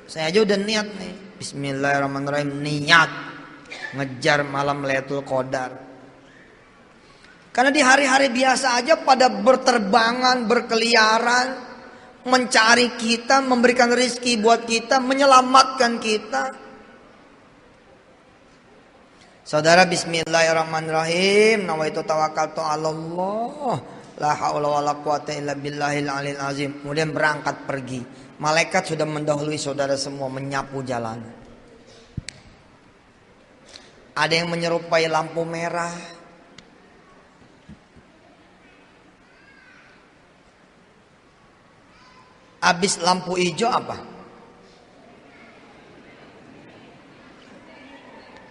Saya aja udah niat nih, bismillahirrahmanirrahim, niat ngejar malam Lailatul Qadar. Karena di hari-hari biasa aja pada berterbangan, berkeliaran, mencari kita, memberikan rezeki buat kita, menyelamatkan kita. Saudara, bismillahirrahmanirrahim. Nawaitu tawakkaltu 'alallah. La haula wala quwata illa billahil aliyil azim. Kemudian berangkat pergi. Malaikat sudah mendahului saudara semua, menyapu jalan. Ada yang menyerupai lampu merah. Habis lampu hijau apa?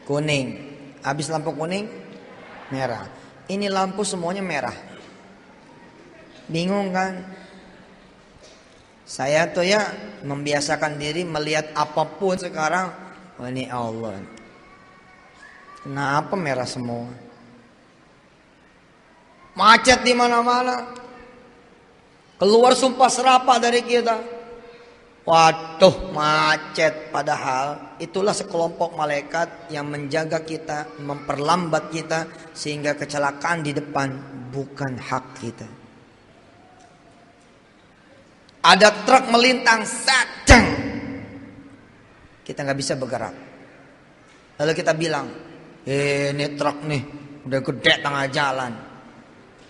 Kuning. Habis lampu kuning, merah. Ini lampu semuanya merah. Bingung kan? Saya tuh ya membiasakan diri melihat apapun sekarang. Oh, ini Allah. Kenapa merah semua? Macet di mana-mana. Keluar sumpah serapah dari kita. Waduh, macet. Padahal itulah sekelompok malaikat yang menjaga kita, memperlambat kita sehingga kecelakaan di depan bukan hak kita. Ada truk melintang, sadang. Kita nggak bisa bergerak. Lalu kita bilang, ini truk nih, udah gede tengah jalan.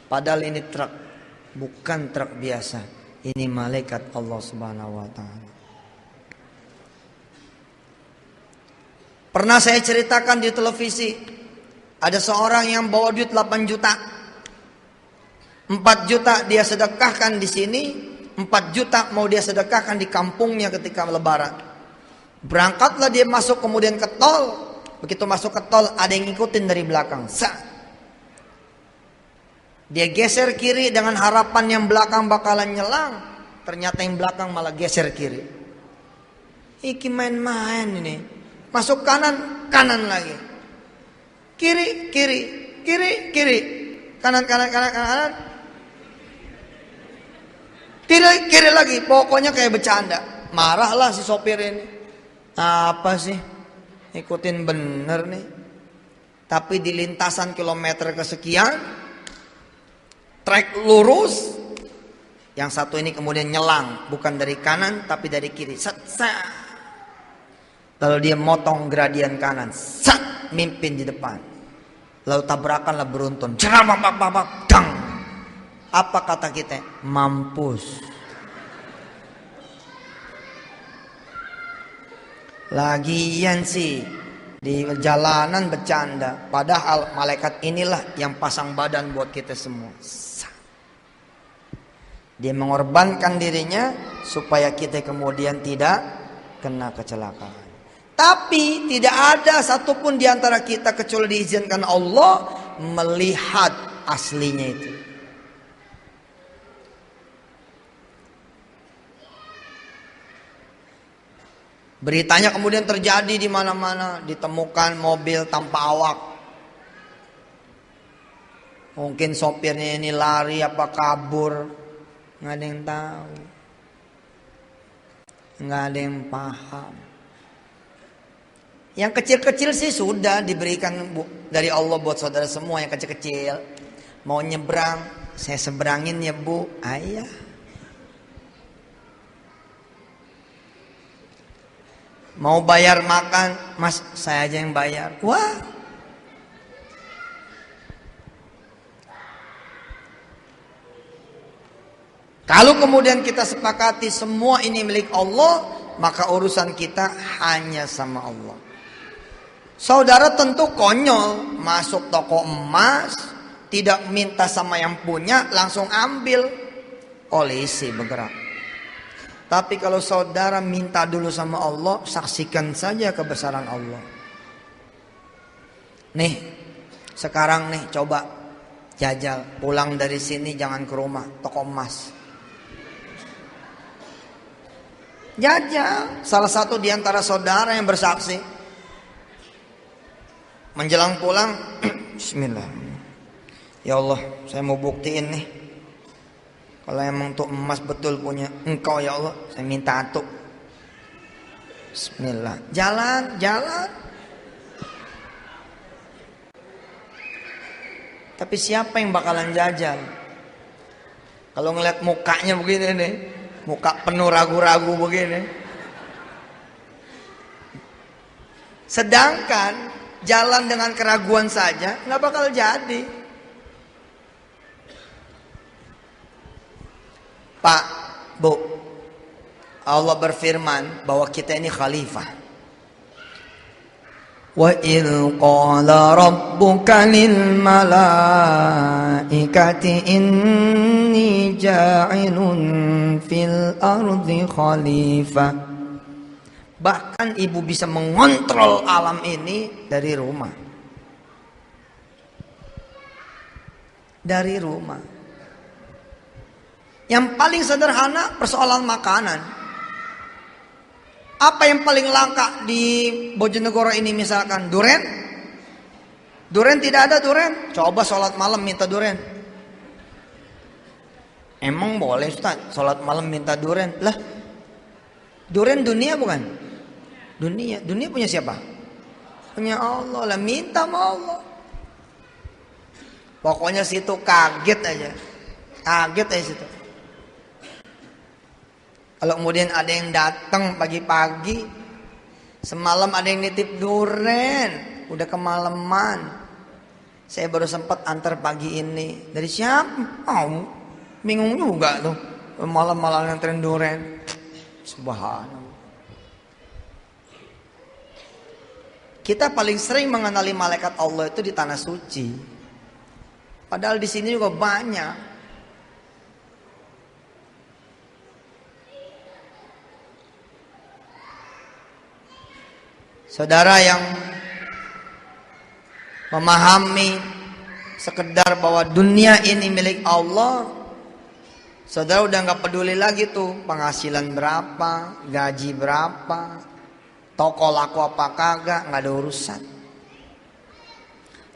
Padahal ini truk, bukan truk biasa. Ini malaikat Allah Subhanahu wa Ta'ala. Pernah saya ceritakan di televisi, ada seorang yang bawa duit 8 juta. 4 juta dia sedekahkan di sini, 4 juta mau dia sedekahkan di kampungnya ketika lebaran. Berangkatlah dia masuk kemudian ke tol. Begitu masuk ke tol ada yang ngikutin dari belakang. Dia geser kiri dengan harapan yang belakang bakalan nyelang. Ternyata yang belakang malah geser kiri. Iki main-main ini. Masuk kanan, kanan lagi. Kiri, kiri, kiri, kiri. Kanan, kanan, kanan, kanan. Kiri, kiri lagi. Pokoknya kayak bercanda. Marahlah si sopir ini. Apa sih? Ikutin bener nih. Tapi di lintasan kilometer kesekian, trek lurus, yang satu ini kemudian nyelang, bukan dari kanan tapi dari kiri. Set, set. Lalu dia motong gradien kanan, set, mimpin di depan. Lalu tabrakanlah beruntun. Dang. Apa kata kita? Mampus. Lagian sih di jalanan bercanda. Padahal malaikat inilah yang pasang badan buat kita semua. Dia mengorbankan dirinya supaya kita kemudian tidak kena kecelakaan. Tapi tidak ada satupun di antara kita kecuali diizinkan Allah melihat aslinya itu. Beritanya kemudian terjadi di mana-mana, ditemukan mobil tanpa awak. Mungkin sopirnya ini lari apa kabur, nggak ada yang tahu, nggak ada yang paham. Yang kecil-kecil sih sudah diberikan dari Allah buat saudara semua yang kecil-kecil. Mau nyebrang, saya seberangin ya Bu, ayah. Mau bayar makan, Mas saya aja yang bayar. Wah. Kalau kemudian kita sepakati semua ini milik Allah, maka urusan kita hanya sama Allah. Saudara tentu konyol masuk toko emas, tidak minta sama yang punya, langsung ambil. Polisi bergerak. Tapi kalau saudara minta dulu sama Allah, saksikan saja kebesaran Allah. Nih, sekarang nih coba jajal, pulang dari sini jangan ke rumah, toko emas. Jajal, salah satu di antara saudara yang bersaksi. Menjelang pulang, bismillah. Ya Allah, saya mau buktiin nih. Kalau emang tuh emas betul punya Engkau ya Allah, saya minta tuh. Bismillah. Jalan, jalan. Tapi siapa yang bakalan jajal? Kalau ngeliat mukanya begini nih, muka penuh ragu-ragu begini. Sedangkan jalan dengan keraguan saja nggak bakal jadi. Pak, Bu, Allah berfirman bahwa kita ini khalifah. Wa idh qala rabbuka lil malaikati inni ja'ilun fil ardi khalifah. Bahkan ibu bisa mengontrol alam ini dari rumah. Dari rumah. Yang paling sederhana persoalan makanan. Apa yang paling langka di Bojonegoro ini misalkan? Duren? Duren tidak ada duren. Coba sholat malam minta duren. Emang boleh Ustaz sholat malam minta duren? Lah, duren dunia bukan? Dunia punya siapa? Punya Allah lah, minta sama Allah. Pokoknya situ kaget aja situ. Kalau kemudian ada yang datang pagi-pagi, semalam ada yang nitip duren, udah kemalaman. Saya baru sempat antar pagi ini. Dari siapa? Oh, bingung juga tuh. Malam-malam nganterin duren. Subhanallah. Kita paling sering mengenali malaikat Allah itu di tanah suci. Padahal di sini juga banyak. Saudara yang memahami sekedar bahwa dunia ini milik Allah, saudara udah gak peduli lagi tuh penghasilan berapa, gaji berapa, toko laku apa kagak, gak ada urusan.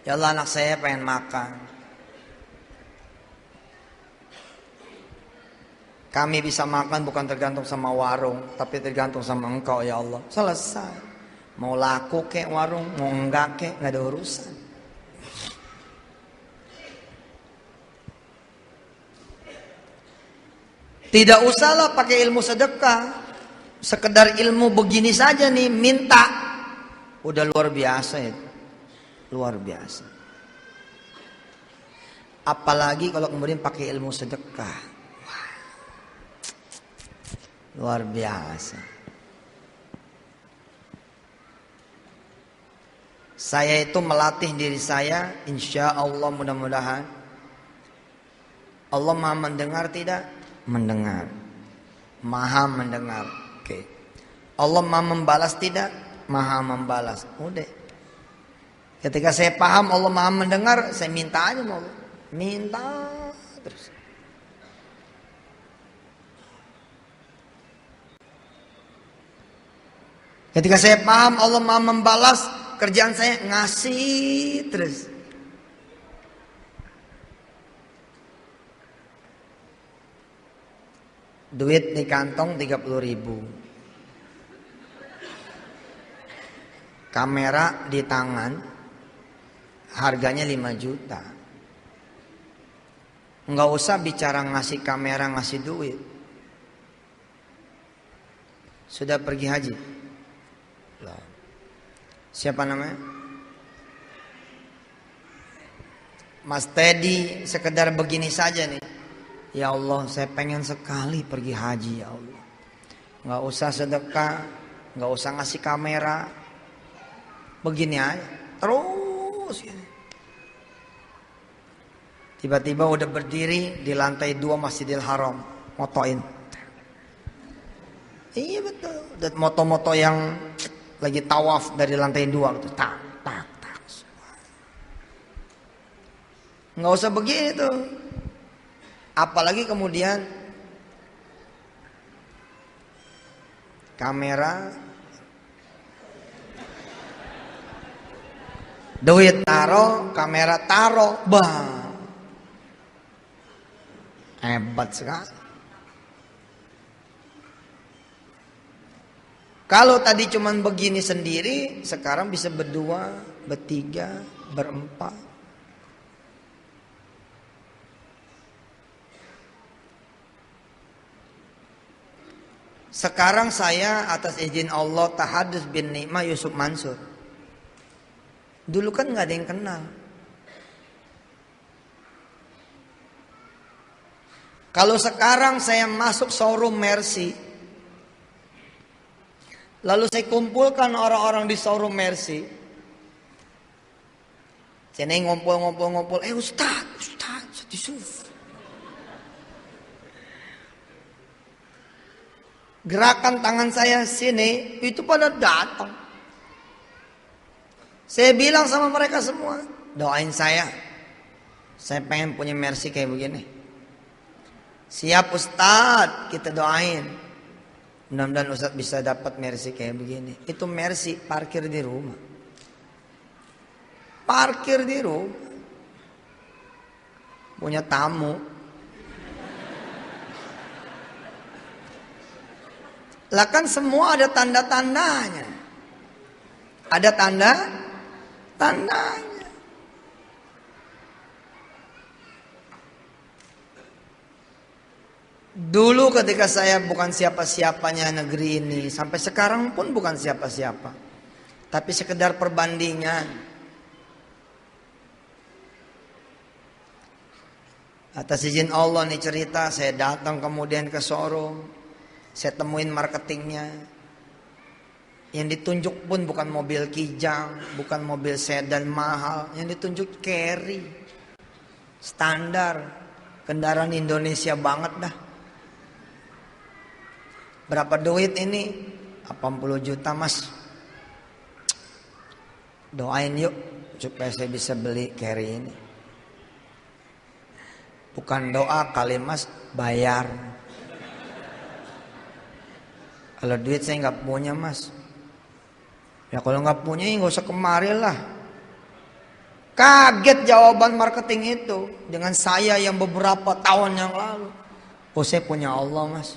Ya Allah, anak saya pengen makan. Kami bisa makan bukan tergantung sama warung, tapi tergantung sama Engkau ya Allah. Selesai. Mau laku kek warung, mau enggak kek, nggak ada urusan. Tidak usahlah pakai ilmu sedekah, sekedar ilmu begini saja nih, minta, udah luar biasa ya, luar biasa. Apalagi kalau kemudian pakai ilmu sedekah, wah, luar biasa. Saya itu melatih diri saya, insya Allah mudah-mudahan Allah maha mendengar tidak? Mendengar. Maha mendengar. Oke. Allah maha membalas tidak? Maha membalas. Udah. Ketika saya paham Allah maha mendengar, saya minta aja sama Allah. Minta terus. Ketika saya paham Allah maha membalas, kerjaan saya ngasih terus. Duit di kantong 30.000. Kamera di tangan harganya 5 juta. Nggak usah bicara ngasih kamera, ngasih duit. Sudah pergi haji? Siapa namanya? Mas Teddy, sekedar begini saja nih. Ya Allah, saya pengen sekali pergi haji ya Allah. Nggak usah sedekah, nggak usah ngasih kamera. Begini aja, terus ya. Tiba-tiba udah berdiri di lantai 2 Masjidil Haram, motoin. Iya betul, dan moto-moto yang lagi tawaf dari lantai 2 gitu, tak. Nggak usah begini tuh. Apalagi kemudian kamera, duit taro, kamera taro, bah, hebat sekali. Kalau tadi cuman begini sendiri, sekarang bisa berdua, bertiga, berempat. Sekarang saya atas izin Allah tahadus bin Nikmah Yusuf Mansur. Dulu kan nggak ada yang kenal. Kalau sekarang saya masuk showroom Mercy, lalu saya kumpulkan orang-orang di showroom Mercy. Saya ngumpul. Ustaz Yusuf. Gerakan tangan saya sini, itu pada datang. Saya bilang sama mereka semua, doain saya. Saya pengen punya Mercy kayak begini. Siap Ustaz, kita doain. Mudah-mudahan Ustaz bisa dapat Mercy kayak begini. Itu Mercy parkir di rumah. parkir di rumah, punya tamu. Lah kan semua ada tanda-tandanya. Ada tandanya. Dulu ketika saya bukan siapa-siapanya negeri ini, sampai sekarang pun bukan siapa-siapa, tapi sekedar perbandingan. Atas izin Allah nih cerita, saya datang kemudian ke showroom, saya temuin marketingnya. Yang ditunjuk pun bukan mobil kijang, bukan mobil sedan mahal, yang ditunjuk carry, standar, kendaraan Indonesia banget dah. Berapa duit ini? 80 juta mas. Doain yuk supaya saya bisa beli carry ini. Bukan doa kali mas, bayar. Kalau duit saya nggak punya mas. Ya kalau nggak punya ya nggak usah kemari lah. Kaget jawaban marketing itu dengan saya yang beberapa tahun yang lalu. Oh saya punya Allah mas.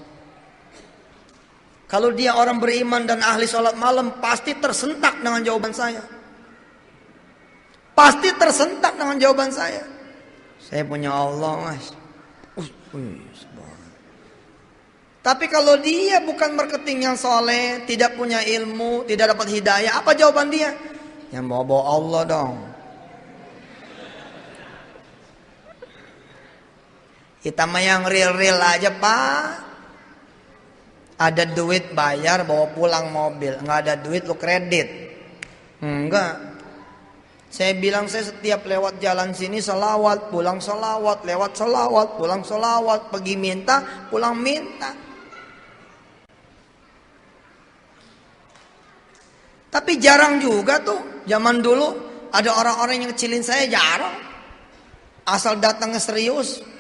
Kalau dia orang beriman dan ahli sholat malam, pasti tersentak dengan jawaban saya. Pasti tersentak dengan jawaban saya. Saya punya Allah mas. Tapi kalau dia bukan marketing yang soleh, tidak punya ilmu, tidak dapat hidayah, apa jawaban dia? Yang bawa-bawa Allah dong. Kita mah yang real-real aja pak. Ada duit bayar bawa pulang mobil, nggak ada duit lu kredit. Enggak. Saya bilang saya setiap lewat jalan sini selawat, pulang selawat, lewat selawat, pulang selawat, pergi minta, pulang minta. Tapi jarang juga tuh, zaman dulu ada orang-orang yang ngecilin saya jarang. Asal datangnya serius.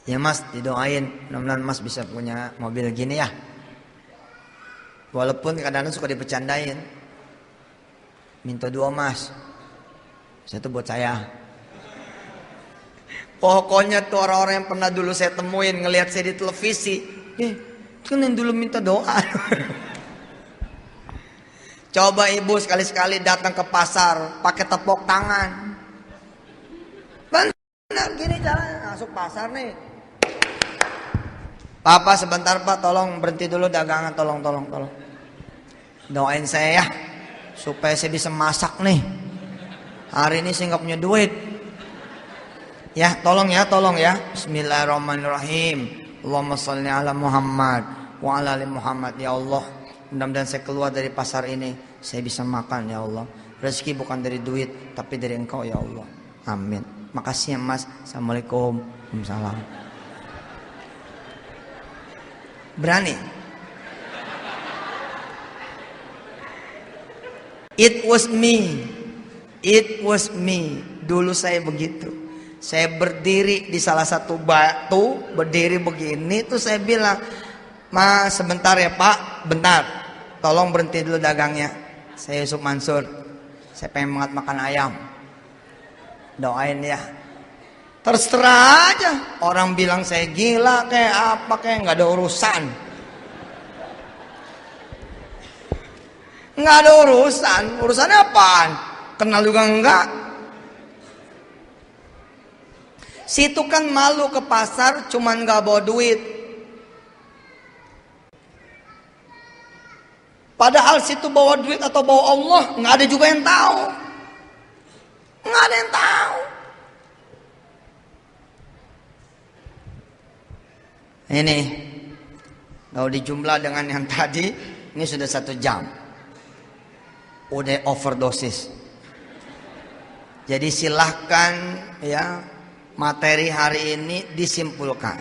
Ya mas didoain, mudah-mudahan mas bisa punya mobil gini ya. Walaupun kadang-kadang suka dibercandain. Minta 2 mas. Satu buat saya. Pokoknya tuh orang-orang yang pernah dulu saya temuin, ngelihat saya di televisi. Kan yang dulu minta doa. Coba ibu sekali-sekali datang ke pasar pakai tepuk tangan. Benar gini jalan masuk pasar nih. Papa sebentar pak, tolong berhenti dulu dagangan, tolong. Doain saya ya, supaya saya bisa masak nih. Hari ini saya nggak punya duit. Ya, tolong ya. Bismillahirrahmanirrahim. Allahumma sholli ala Muhammad wa ala ali Muhammad. Ya Allah, mudah-mudahan saya keluar dari pasar ini, saya bisa makan ya Allah. Rezeki bukan dari duit, tapi dari Engkau ya Allah. Amin. Makasih ya mas. Assalamualaikum. Waalaikumsalam. Berani. It was me. Dulu saya begitu. Saya berdiri di salah satu batu, berdiri begini, tuh saya bilang, mas sebentar ya pak, bentar, tolong berhenti dulu dagangnya. Saya Yusuf Mansur, saya pengen banget makan ayam. Doain ya. Terserah aja, orang bilang saya gila kayak apa kayak nggak ada urusan. Nggak ada urusan, urusannya apaan? Kenal juga enggak. Situ kan malu ke pasar cuman nggak bawa duit. Padahal situ bawa duit atau bawa Allah nggak ada juga yang tahu. Nggak ada yang tahu. Ini kalau dijumlah dengan yang tadi, ini sudah 1 jam. Udah overdosis. Jadi silahkan ya, materi hari ini disimpulkan,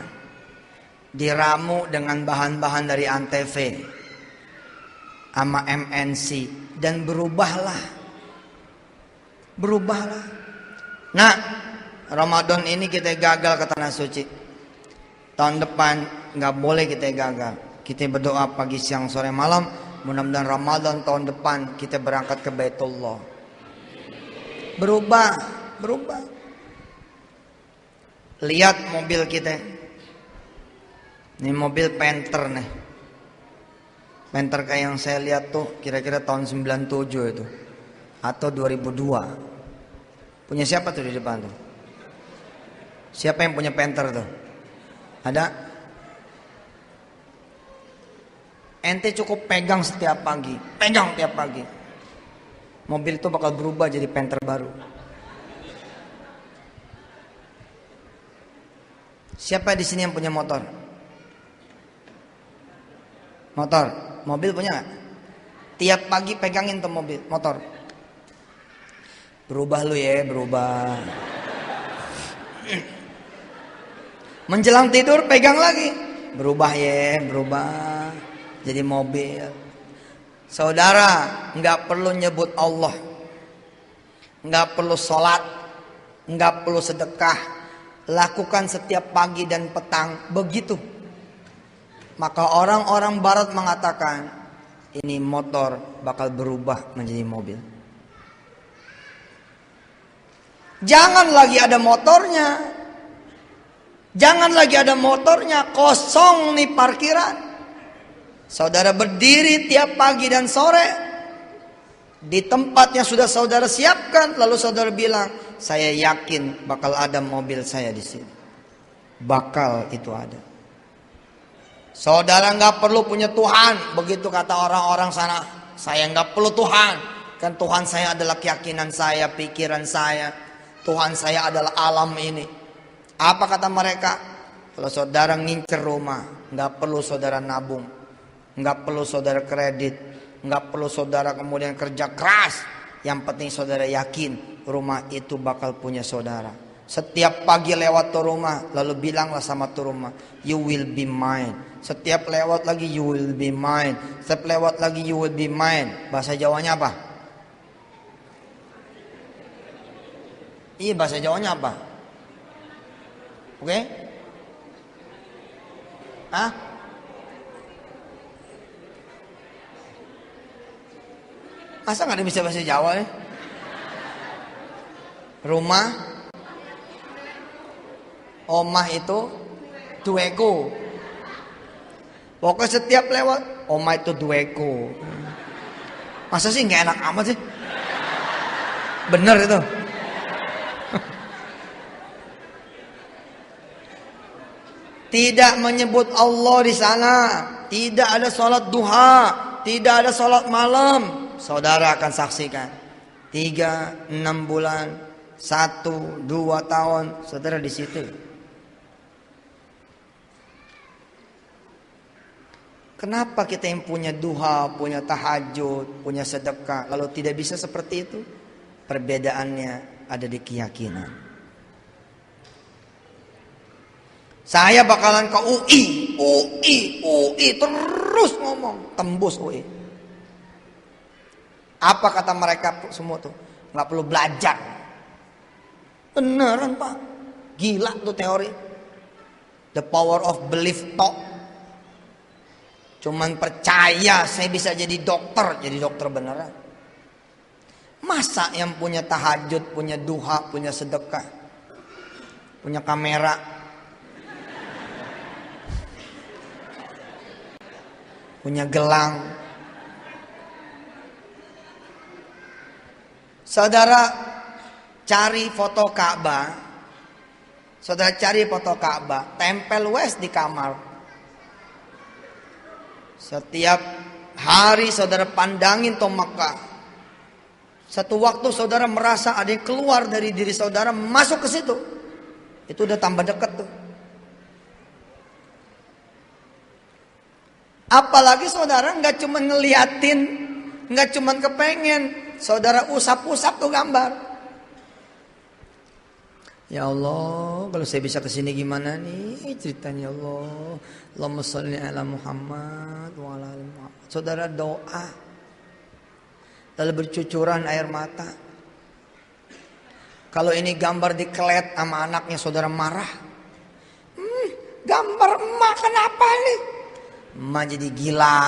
diramu dengan bahan-bahan dari Antv sama MNC, dan berubahlah. Nah, Ramadan ini kita gagal ke Tanah Suci. Tahun depan nggak boleh kita gagal. Kita berdoa pagi, siang, sore, malam. Mudah-mudahan Ramadan tahun depan kita berangkat ke Baitullah. Berubah. Lihat mobil kita. Ini mobil Panther nih. Panther kayak yang saya lihat tuh kira-kira tahun 97 itu. Atau 2002. Punya siapa tuh di depan tuh? Siapa yang punya Panther tuh? Ada? Ente cukup pegang setiap pagi. Pegang tiap pagi. Mobil itu bakal berubah jadi Panther baru. Siapa di sini yang punya motor? Motor? Mobil punya gak? Tiap pagi pegangin tuh mobil, motor. Berubah lu ya, berubah. Menjelang tidur pegang lagi. Berubah ya, berubah. Jadi mobil. Saudara, nggak perlu nyebut Allah, nggak perlu sholat, nggak perlu sedekah. Lakukan setiap pagi dan petang begitu. Maka orang-orang Barat mengatakan ini motor bakal berubah menjadi mobil. Jangan lagi ada motornya. Jangan lagi ada motornya, kosong nih parkiran. Saudara berdiri tiap pagi dan sore di tempatnya sudah saudara siapkan, lalu saudara bilang, saya yakin bakal ada mobil saya di sini. Bakal itu ada. Saudara nggak perlu punya Tuhan, begitu kata orang-orang sana. Saya nggak perlu Tuhan, kan Tuhan saya adalah keyakinan saya, pikiran saya. Tuhan saya adalah alam ini. Apa kata mereka? Kalau saudara ngincer rumah, nggak perlu saudara nabung. Nggak perlu saudara kredit, nggak perlu saudara kemudian kerja keras. Yang penting saudara yakin rumah itu bakal punya saudara. Setiap pagi lewat tuh rumah, lalu bilanglah sama tuh rumah, you will be mine. Setiap lewat lagi, you will be mine. Setiap lewat lagi, you will be mine. Bahasa Jawanya apa? Iya, bahasa Jawanya apa? Oke? Hah? Masa nggak ada bisa bahasa Jawa ya? Rumah, omah itu dueko. Pokoknya setiap lewat, omah itu dueko. Masa sih nggak enak amat sih? Bener itu. Tidak menyebut Allah di sana, tidak ada sholat duha, tidak ada sholat malam. Saudara akan saksikan 3, 6 bulan, 1, 2 tahun, saudara di situ. Kenapa kita yang punya duha, punya tahajud, punya sedekah, lalu tidak bisa seperti itu? Perbedaannya ada di keyakinan. Saya bakalan ke UI terus ngomong, tembus UI. Apa kata mereka semua tuh? Nggak perlu belajar. Beneran Pak, gila tuh teori. The power of belief talk. Cuman percaya saya bisa jadi dokter beneran. Masa yang punya tahajud, punya duha, punya sedekah, punya kamera, punya gelang. Saudara cari foto Ka'bah. Saudara cari foto Ka'bah, tempel wes di kamar. Setiap hari saudara pandangin tuh Mekah. Satu waktu saudara merasa ada yang keluar dari diri saudara masuk ke situ. Itu udah tambah dekat tuh. Apalagi saudara nggak cuma ngeliatin, nggak cuma kepengen. Saudara usap-usap tuh gambar. Ya Allah, kalau saya bisa kesini gimana nih ceritanya Allah. Allahumma sholli ala Muhammad wa ala ali Muhammad. Saudara doa, lalu bercucuran air mata. Kalau ini gambar dikelet sama anaknya, saudara marah. Gambar emak kenapa nih? Emak jadi gila.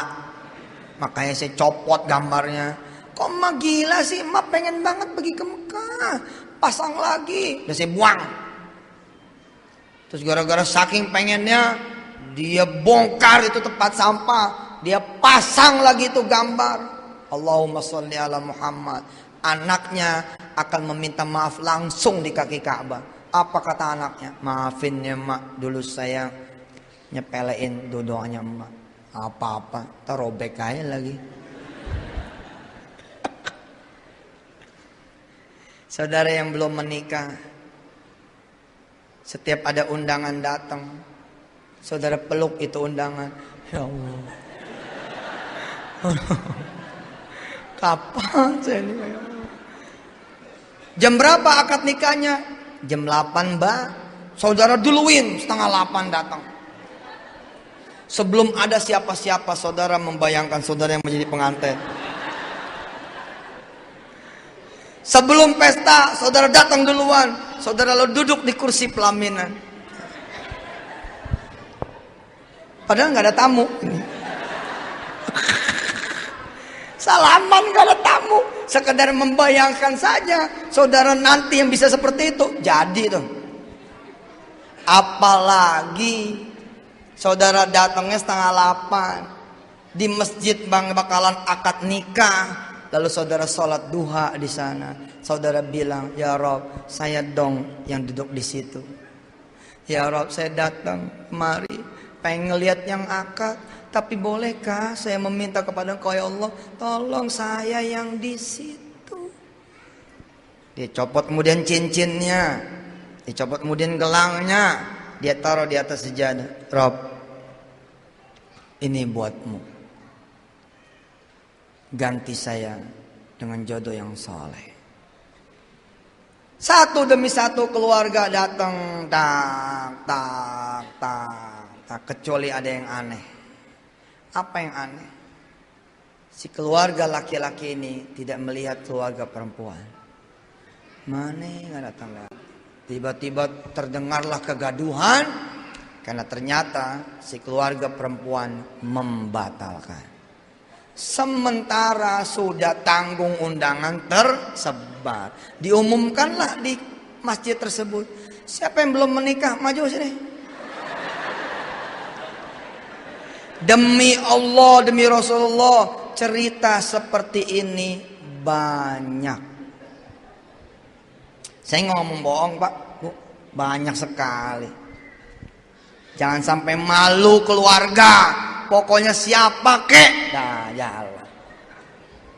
Makanya saya copot gambarnya. Kok emak gila sih, emak pengen banget pergi ke Mekah. Pasang lagi, udah saya buang. Terus gara-gara saking pengennya, dia bongkar itu tempat sampah, dia pasang lagi itu gambar. Allahumma sholli ala Muhammad. Anaknya akan meminta maaf langsung di kaki Ka'bah. Apa kata anaknya? Maafin ya mak, dulu saya nyepelein doanya emak. Apa-apa, terobek aja lagi. Saudara yang belum menikah, setiap ada undangan datang, saudara peluk itu undangan. Ya Allah, kapan saya nikah? Ya Allah. Jam berapa akad nikahnya? Jam 8 mbak. Saudara duluin, setengah 8 datang. Sebelum ada siapa-siapa, saudara membayangkan saudara yang menjadi pengantin. Sebelum pesta, saudara datang duluan. Saudara lo duduk di kursi pelaminan. Padahal nggak ada tamu. Salaman nggak ada tamu. Sekedar membayangkan saja, saudara nanti yang bisa seperti itu. Jadi tuh. Apalagi saudara datangnya setengah 8 di masjid bakalan akad nikah. Lalu saudara sholat duha di sana. Saudara bilang, ya Rob, saya dong yang duduk di situ. Ya Rob, saya datang kemari pengen ngeliat yang akad, tapi bolehkah saya meminta kepada Engkau ya Allah, tolong saya yang di situ. Dia copot kemudian cincinnya, dicopot kemudian gelangnya, dia taruh di atas sejadah. Rob, ini buatmu. Ganti saya dengan jodoh yang soleh. Satu demi satu keluarga datang, tak, kecuali ada yang aneh. Apa yang aneh? Si keluarga laki-laki ini tidak melihat keluarga perempuan. Mana nggak datang? Tiba-tiba terdengarlah kegaduhan karena ternyata si keluarga perempuan membatalkan. Sementara sudah tanggung undangan tersebar, diumumkanlah di masjid tersebut. Siapa yang belum menikah maju sini. Demi Allah, demi Rasulullah, cerita seperti ini banyak. Saya ngomong bohong pak, bu, banyak sekali. Jangan sampai malu keluarga. Pokoknya siapa kek? Nah, jalan.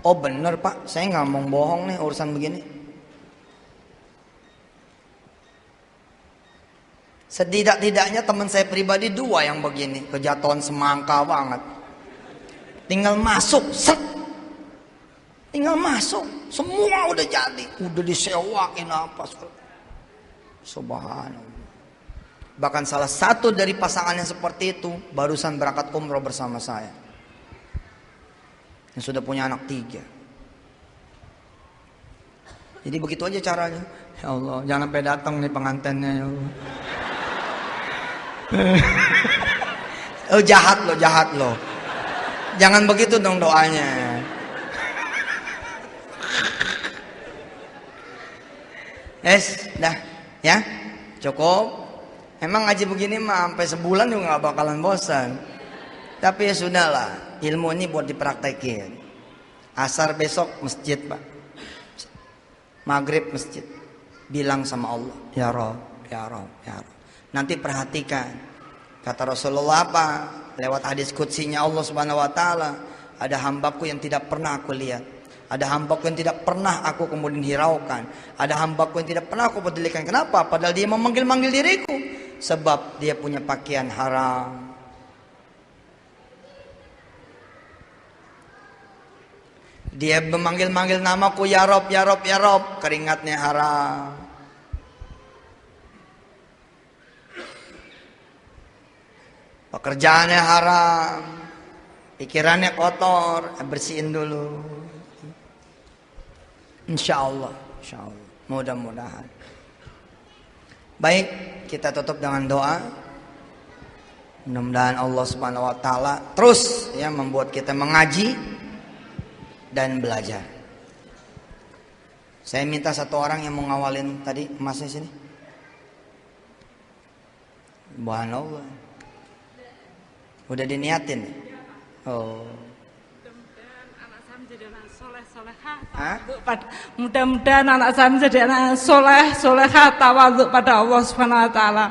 Oh bener pak, saya nggak mau bohong nih urusan begini. Setidak-tidaknya teman saya pribadi 2 yang begini, kejatuhan semangka banget. Tinggal masuk, set. Tinggal masuk, semua udah jadi, udah disewain apa. Subhanallah. Bahkan salah satu dari pasangannya seperti itu barusan berangkat umroh bersama saya. Yang sudah punya anak 3. Jadi begitu aja caranya. Ya Allah, jangan sampai datang nih pengantinnya ya Allah. Oh jahat lo. Jangan begitu dong doanya. Dah, ya, cukup. Emang ngaji begini mah sampai sebulan juga gak bakalan bosan. Tapi ya sudahlah, ilmu ini buat dipraktekin. Asar besok masjid pak, maghrib masjid. Bilang sama Allah, ya Rob, ya Rob, ya Rob. Nanti perhatikan, kata Rasulullah apa? Lewat hadis qudsinya Allah subhanahu wa ta'ala. Ada hambaku yang tidak pernah aku lihat. Ada hambaku yang tidak pernah aku kemudian hiraukan. Ada hambaku yang tidak pernah aku pedulikan. Kenapa? Padahal dia memanggil-manggil diriku. Sebab dia punya pakaian haram. Dia memanggil-manggil namaku ya Rob, ya Rob, ya Rob. Keringatnya haram. Pekerjaannya haram. Pikirannya kotor. Bersihin dulu. Insya Allah. Mudah-mudahan. Baik, kita tutup dengan doa. Mudah-mudahan Allah Subhanahu wa taala terus ya membuat kita mengaji dan belajar. Saya minta satu orang yang mau ngawalin tadi emasnya sini. Subhanallah. Udah diniatin. Oh.
Mudah-mudahan anak saya menjadi anak soleh, soleha, tawadhu pada Allah Subhanahu wa taala.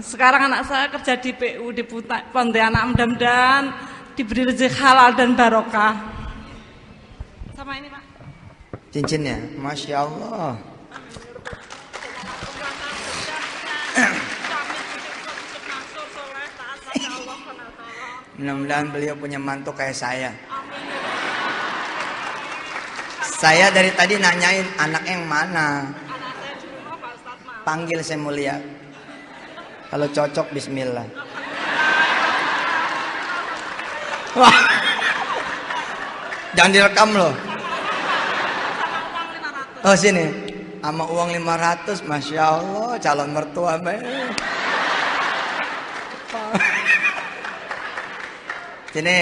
Sekarang anak saya kerja di PU di Pontianak, mudah-mudahan diberi rezeki halal dan barokah. Sama ini, Pak.
Cincinnya, Masya Allah. Mudah-mudahan beliau punya mantu kayak saya. Saya dari tadi nanyain anak yang mana. Panggil saya mau lihat. Kalau cocok bismillah. Wah. Jangan direkam loh. Oh sini. Sama uang 500, Masya Allah, calon mertua be. Sini.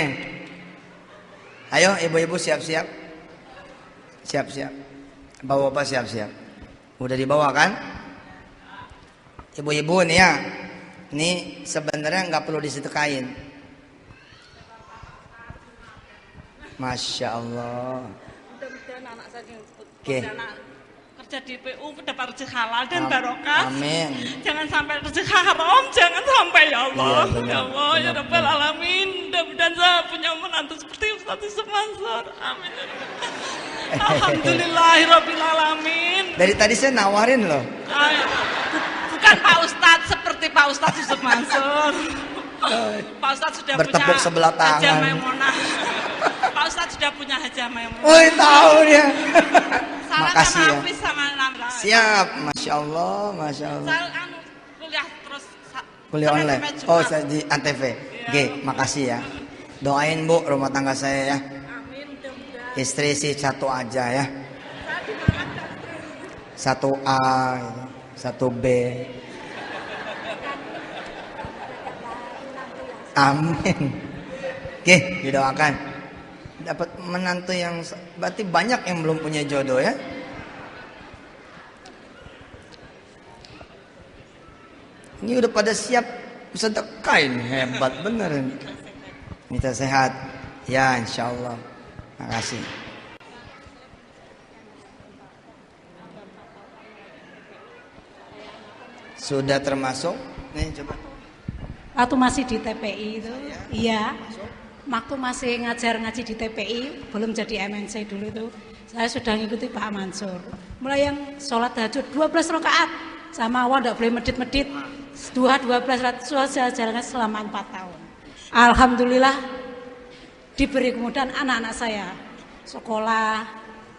Ayo ibu-ibu siap-siap. Siap-siap. Bapak-bapak siap-siap. Udah dibawa kan? Ibu-ibu nih ya. Ini sebenarnya nggak perlu disedekain. Masya Allah.
Mudah-mudahan anak saya
Oke.
Kerja di PU dapat rezeki halal dan barokah.
Amin.
Jangan sampai rezeki haram, jangan sampai ya Allah.
Iya,
Ya Allah, ya Rabbal Alamin. Mudah-mudahan saya punya menantu seperti Ustaz Yusuf Mansur. Amin. Alhamdulillahirabbil alamin.
Dari tadi saya nawarin loh.
Bukan Pak Ustadz seperti Pak Ustadz Yusuf Mansur. Pak Ustadz sudah
Bertepuk
punya
sebelah tangan.
Hajah Maimunah. Pak Ustadz sudah punya Hajah Maimunah.
Woi tahu dia.
Salam
Makasih
sama
ya.
Hafiz sama Lamra.
Siap, Masya Allah, Masya Allah.
Saya kuliah terus
Kuliah
sampai
online.
Jumat.
Oh, saya di Antv. Oke, makasih ya. Doain Bu rumah tangga saya ya.
Amin, mudah-mudahan.
Istri sih satu aja ya.
Saya dimakan.
Satu A, gitu. Satu B. Amin. Oke, didoakan. Dapat menantu yang berarti banyak yang belum punya jodoh ya. Ini udah pada siap sedekah ini, hebat bener. Minta sehat. Ya, insya Allah. Makasih. Sudah termasuk? Nih coba.
Waktu masih di TPI itu, iya. Waktu masih ngaji di TPI, belum jadi MNC dulu itu, saya sudah ngikuti Pak Mansur. Mulai yang sholat tahajud 12 rakaat, sama awal tidak boleh medit-medit, 12 rakaat, saya jalankan selama 4 tahun. Alhamdulillah, diberi kemudahan anak-anak saya, sekolah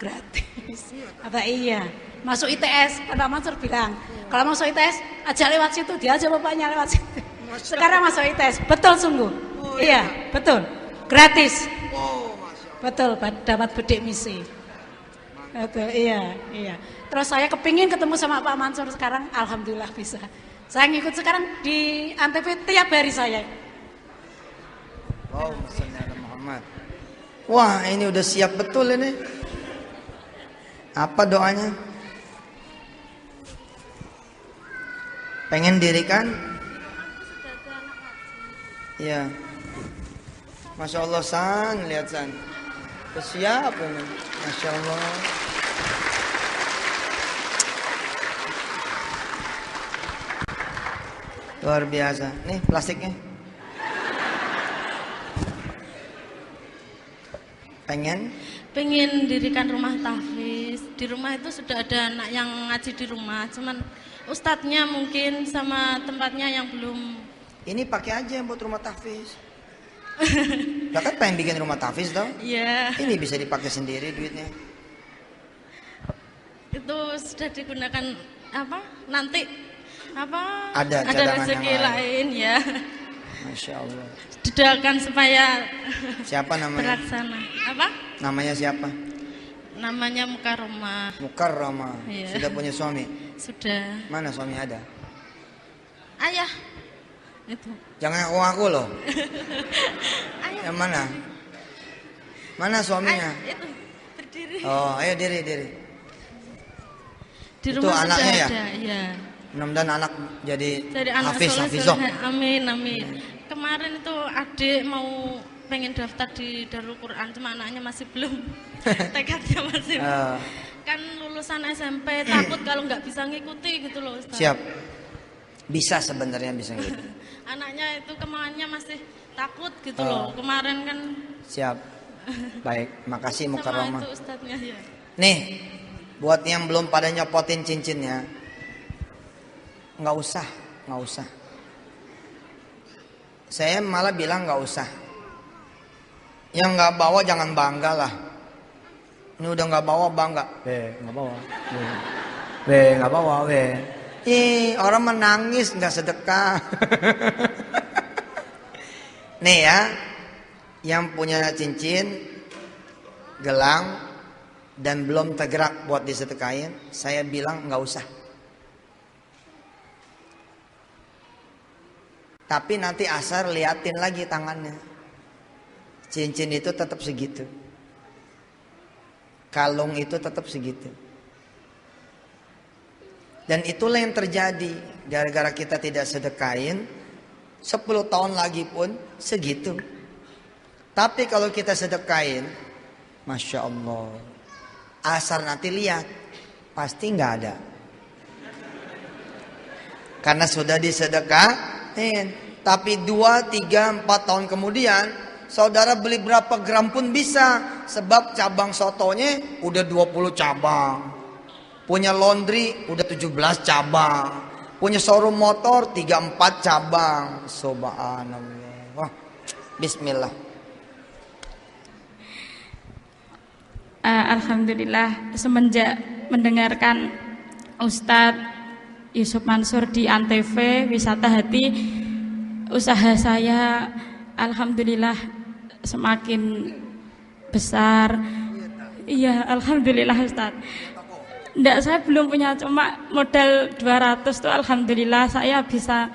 gratis. Apa iya? Masuk ITS, Pak Mansur bilang, kalau masuk ITS, ajak lewat situ, dia aja bapaknya lewat situ. Sekarang masuk ITS, betul sungguh. Iya, betul. Gratis. Betul, dapat bedik misi. Betul, iya. Terus saya kepingin ketemu sama Pak Mansur sekarang, alhamdulillah bisa. Saya ngikut sekarang di Antv tiap hari saya.
Wow, Sallallahu Muhammad. Wah, ini udah siap betul ini. Apa doanya? Pengen dirikan? Iya. Masya Allah San, lihat San. Siap ini. Masya Allah. Luar biasa. Nih plastiknya.
Pengen dirikan rumah tahfiz. Di rumah itu sudah ada anak yang ngaji di rumah, cuman ustadznya mungkin sama tempatnya yang belum.
Ini pakai aja buat rumah tahfiz. Lah kan pengen bikin rumah tahfiz dong?
Iya.
Ini bisa dipakai sendiri duitnya.
Itu sudah digunakan apa? Nanti apa?
Ada
Ada
cadangan
rezeki
yang lain.
lain ya.
Masya Allah.
Didoakan supaya
Siapa namanya?
terlaksana. Apa?
Namanya siapa?
Namanya Mukarramah.
Mukarramah.
Iya.
Sudah punya suami?
Sudah.
Mana suami ada?
Ayah. itu.
Jangan aku loh. Yang mana? Mana suaminya?
Itu berdiri.
Oh, ayo diri.
Di
Itu
rumah
anaknya
sudah
ya?
ada, ya.
Mudah-mudahan anak jadi
anak
Hafizoh.
Amin. Kemarin itu adik mau pengen daftar di Darul Quran, cuma anaknya masih belum. Tekadnya masih belum. Kan lulusan SMP, takut kalau nggak bisa ngikuti gitu loh Ustaz.
Siap. Bisa sebenarnya bisa gitu.
Anaknya itu kemauannya masih takut gitu loh. Kemarin kan
Siap. Baik, makasih
sama
Mukarramah.
itu Ustadznya ya.
Nih, buat yang belum pada nyopotin cincinnya, nggak usah. Saya malah bilang nggak usah. Yang nggak bawa jangan bangga lah. Ini udah nggak bawa bangga. Nggak bawa. Nggak bawa. Orang menangis nggak sedekah. Nih ya, yang punya cincin, gelang, dan belum tergerak buat disedekahin, saya bilang nggak usah. Tapi nanti asar liatin lagi tangannya. Cincin itu tetap segitu. Kalung itu tetap segitu. Dan itulah yang terjadi. Gara-gara kita tidak sedekahin, 10 tahun lagi pun segitu. Tapi kalau kita sedekahin, Masya Allah, asar nanti lihat, pasti nggak ada. Karena sudah disedekahin. Tapi 2, 3, 4 tahun kemudian, saudara beli berapa gram pun bisa. Sebab cabang sotonya udah 20 cabang. Punya laundry udah 17 cabang. Punya showroom motor 3-4 cabang. Subhanallah. Wah, bismillah.
Alhamdulillah semenjak mendengarkan Ustadz Yusuf Mansur di Antv Wisata Hati, usaha saya alhamdulillah semakin besar. Iya, alhamdulillah Ustadz. Enggak, saya belum punya, cuma modal 200 tuh alhamdulillah saya bisa.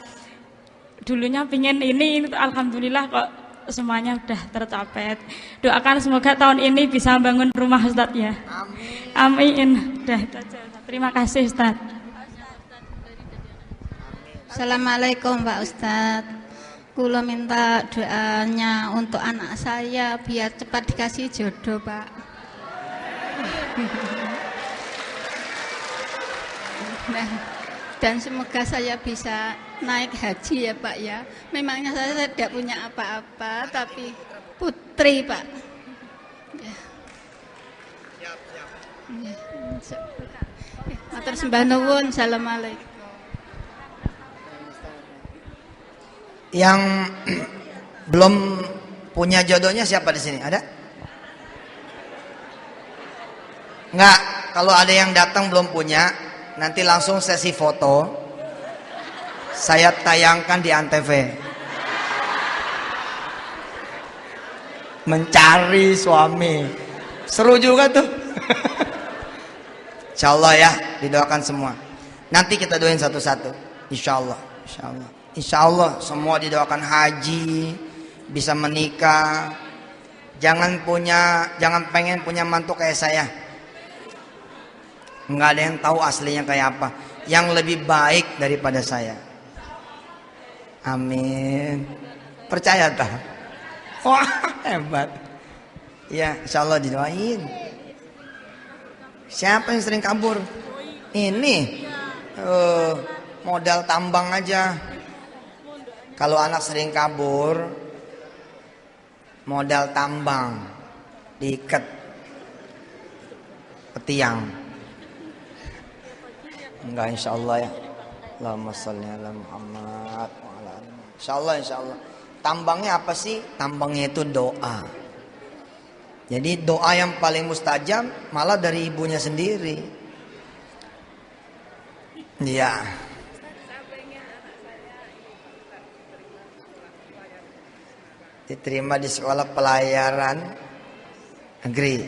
Dulunya pingin ini tuh alhamdulillah kok semuanya udah tercapai. Doakan semoga tahun ini bisa bangun rumah Ustadz ya. Amin. Udah itu aja. Terima kasih Ustadz.
Assalamualaikum Pak Ustadz. Kulo minta doanya untuk anak saya biar cepat dikasih jodoh Pak. Dan semoga saya bisa naik haji ya Pak ya. Memangnya saya tidak punya apa-apa, tapi putri Pak. Matur sembah nuwun. Assalamualaikum.
Yang belum punya jodohnya siapa di sini? Ada? Enggak, kalau ada yang datang belum punya, nanti langsung sesi foto. Saya tayangkan di Antv. Mencari suami. Seru juga tuh. Insya Allah ya, didoakan semua. Nanti kita doain satu-satu. Insya Allah. Insya Allah semua didoakan haji, bisa menikah. Jangan pengen punya mantu kayak saya. Nggak ada yang tahu aslinya kayak apa. Yang lebih baik daripada saya. Amin. Percaya tak? Wah, hebat. Ya, insya Allah didoain. Siapa yang sering kabur? Ini modal tambang aja. Kalau anak sering kabur, modal tambang diikat ke tiang. Enggak, insya Allah ya. Allahumma sholli ala Muhammad wa ala ali Muhammad. Insya Allah. Tambangnya apa sih? Tambangnya itu doa. Jadi doa yang paling mustajab malah dari ibunya sendiri. Iya. Diterima di sekolah pelayaran negeri.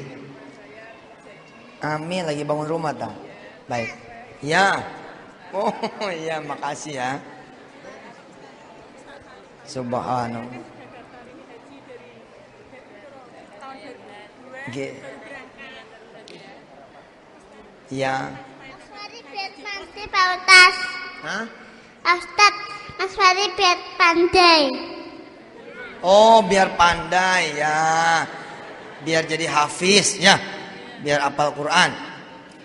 Amin, lagi bangun rumah tak? Baik. Ya. Oh iya, makasih ya. Subhanallah. Ya.
Mas Fari biar pandai Pak Ustaz.
Hah?
Ustaz, Mas Fari biar pandai.
Oh, biar pandai ya. Biar jadi hafiz ya. Biar hafal Quran.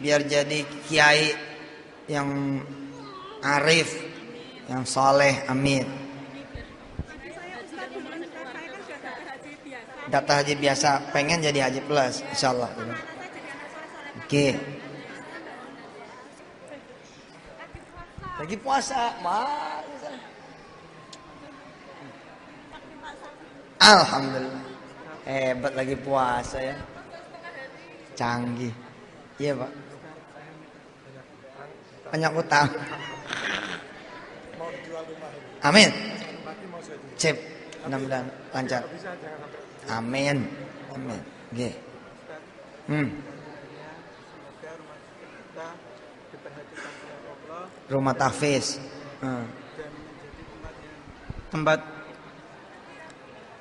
Biar jadi kiai yang arif, yang soleh, amin. Daftar haji biasa, pengen jadi haji plus, insyaallah. Oke. Lagi puasa, alhamdulillah. Hebat lagi puasa ya. Canggih. Iya, Pak. Banyak utang. Amin. Cip, mudah-mudahan lancar. Amin. Amin. Oke. Rumah tahfiz.
Tempat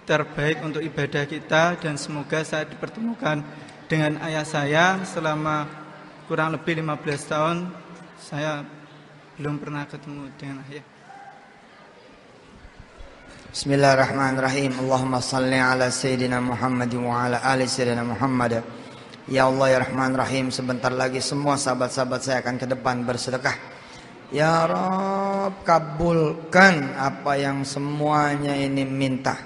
terbaik untuk ibadah kita, dan semoga saya dipertemukan dengan ayah saya selama kurang lebih 15 tahun. Saya belum pernah ketemu dengan ayah.
Bismillahirrahmanirrahim. Allahumma salli ala Sayyidina Muhammad wa ala ali Sayyidina Muhammad. Ya Allah ya Rahman Rahim, sebentar lagi semua sahabat-sahabat saya akan ke depan bersedekah. Ya Rabb, kabulkan apa yang semuanya ini minta.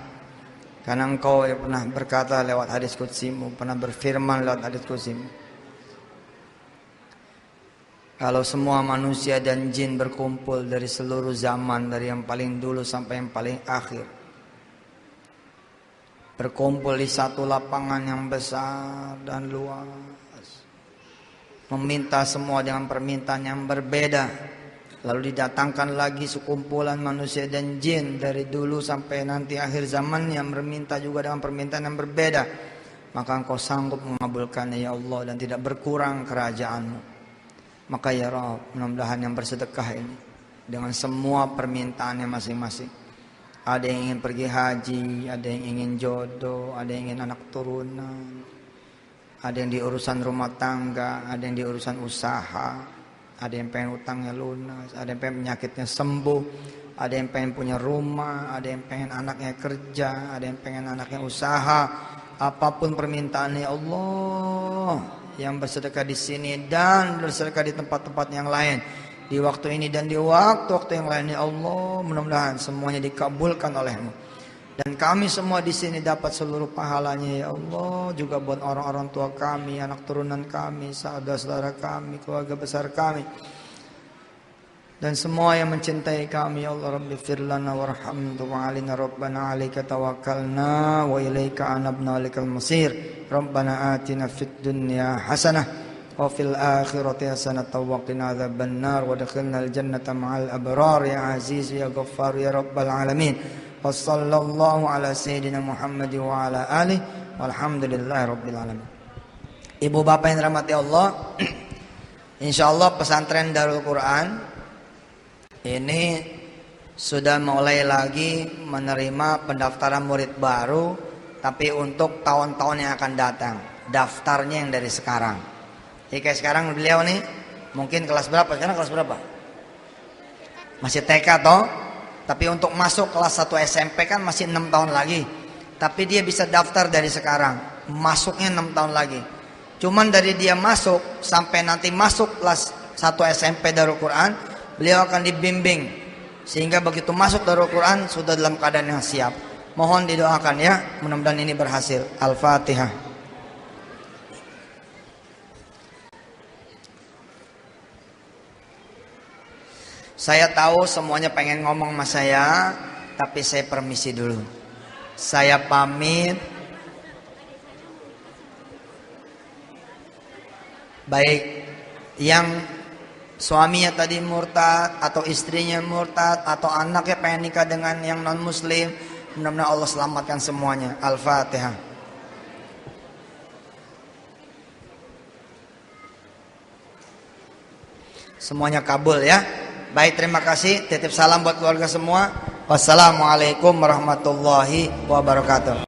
Karena Engkau yang pernah berkata lewat hadis qudsimu, pernah berfirman lewat hadis qudsimu, kalau semua manusia dan jin berkumpul dari seluruh zaman, dari yang paling dulu sampai yang paling akhir, berkumpul di satu lapangan yang besar dan luas, meminta semua dengan permintaan yang berbeda, lalu didatangkan lagi sekumpulan manusia dan jin dari dulu sampai nanti akhir zaman yang berminta juga dengan permintaan yang berbeda, maka Engkau sanggup mengabulkannya ya Allah, dan tidak berkurang kerajaan-Mu. Maka ya Rabb, mudah-mudahan yang bersedekah ini dengan semua permintaannya masing-masing, ada yang ingin pergi haji, ada yang ingin jodoh, ada yang ingin anak turunan, ada yang di urusan rumah tangga, ada yang di urusan usaha, ada yang pengen utangnya lunas, ada yang pengen penyakitnya sembuh, ada yang pengen punya rumah, ada yang pengen anaknya kerja, ada yang pengen anaknya usaha. Apapun permintaannya ya Allah, yang bersedekah di sini dan bersedekah di tempat-tempat yang lain, di waktu ini dan di waktu-waktu yang lain ya Allah, mudah-mudahan semuanya dikabulkan oleh-Mu, dan kami semua di sini dapat seluruh pahalanya ya Allah, juga buat orang-orang tua kami, anak turunan kami, saudara-saudara kami, keluarga besar kami, dan semua yang mencintai kami ya Allah. Rabbi firlana warhamna wa'alina rabbana 'alaika tawakkalna wa ilaika anabna walikal masir. Rabbana atina fid dunya hasanah wa fil akhirati hasanah wa qina adzabannar wa adkhilnal jannata ma'al abrar ya aziz ya ghaffar ya rabbal alamin. Wa sallallahu ala sayyidina Muhammad wa ala alihi walhamdulillahi rabbil alamin. Ibu bapak yang dirahmati Allah, insyaallah pesantren Darul Quran ini sudah mulai lagi menerima pendaftaran murid baru, tapi untuk tahun-tahun yang akan datang. Daftarnya yang dari sekarang. Jadi kayak sekarang beliau nih mungkin kelas berapa? Sekarang kelas berapa? Masih TK toh? Tapi untuk masuk kelas 1 SMP kan masih 6 tahun lagi. Tapi dia bisa daftar dari sekarang. Masuknya 6 tahun lagi. Cuman dari dia masuk sampai nanti masuk kelas 1 SMP Darul Quran, beliau akan dibimbing sehingga begitu masuk Darul Quran sudah dalam keadaan yang siap. Mohon didoakan ya, mudah-mudahan ini berhasil. Al-Fatihah. Saya tahu semuanya pengen ngomong sama saya, tapi saya permisi dulu. Saya pamit. Baik yang suaminya tadi murtad, atau istrinya murtad, atau anaknya pengen nikah dengan yang non muslim, mudah-mudahan Allah selamatkan semuanya. Al-Fatihah. Semuanya kabul ya. Baik, terima kasih. Titip salam buat keluarga semua. Wassalamualaikum warahmatullahi wabarakatuh.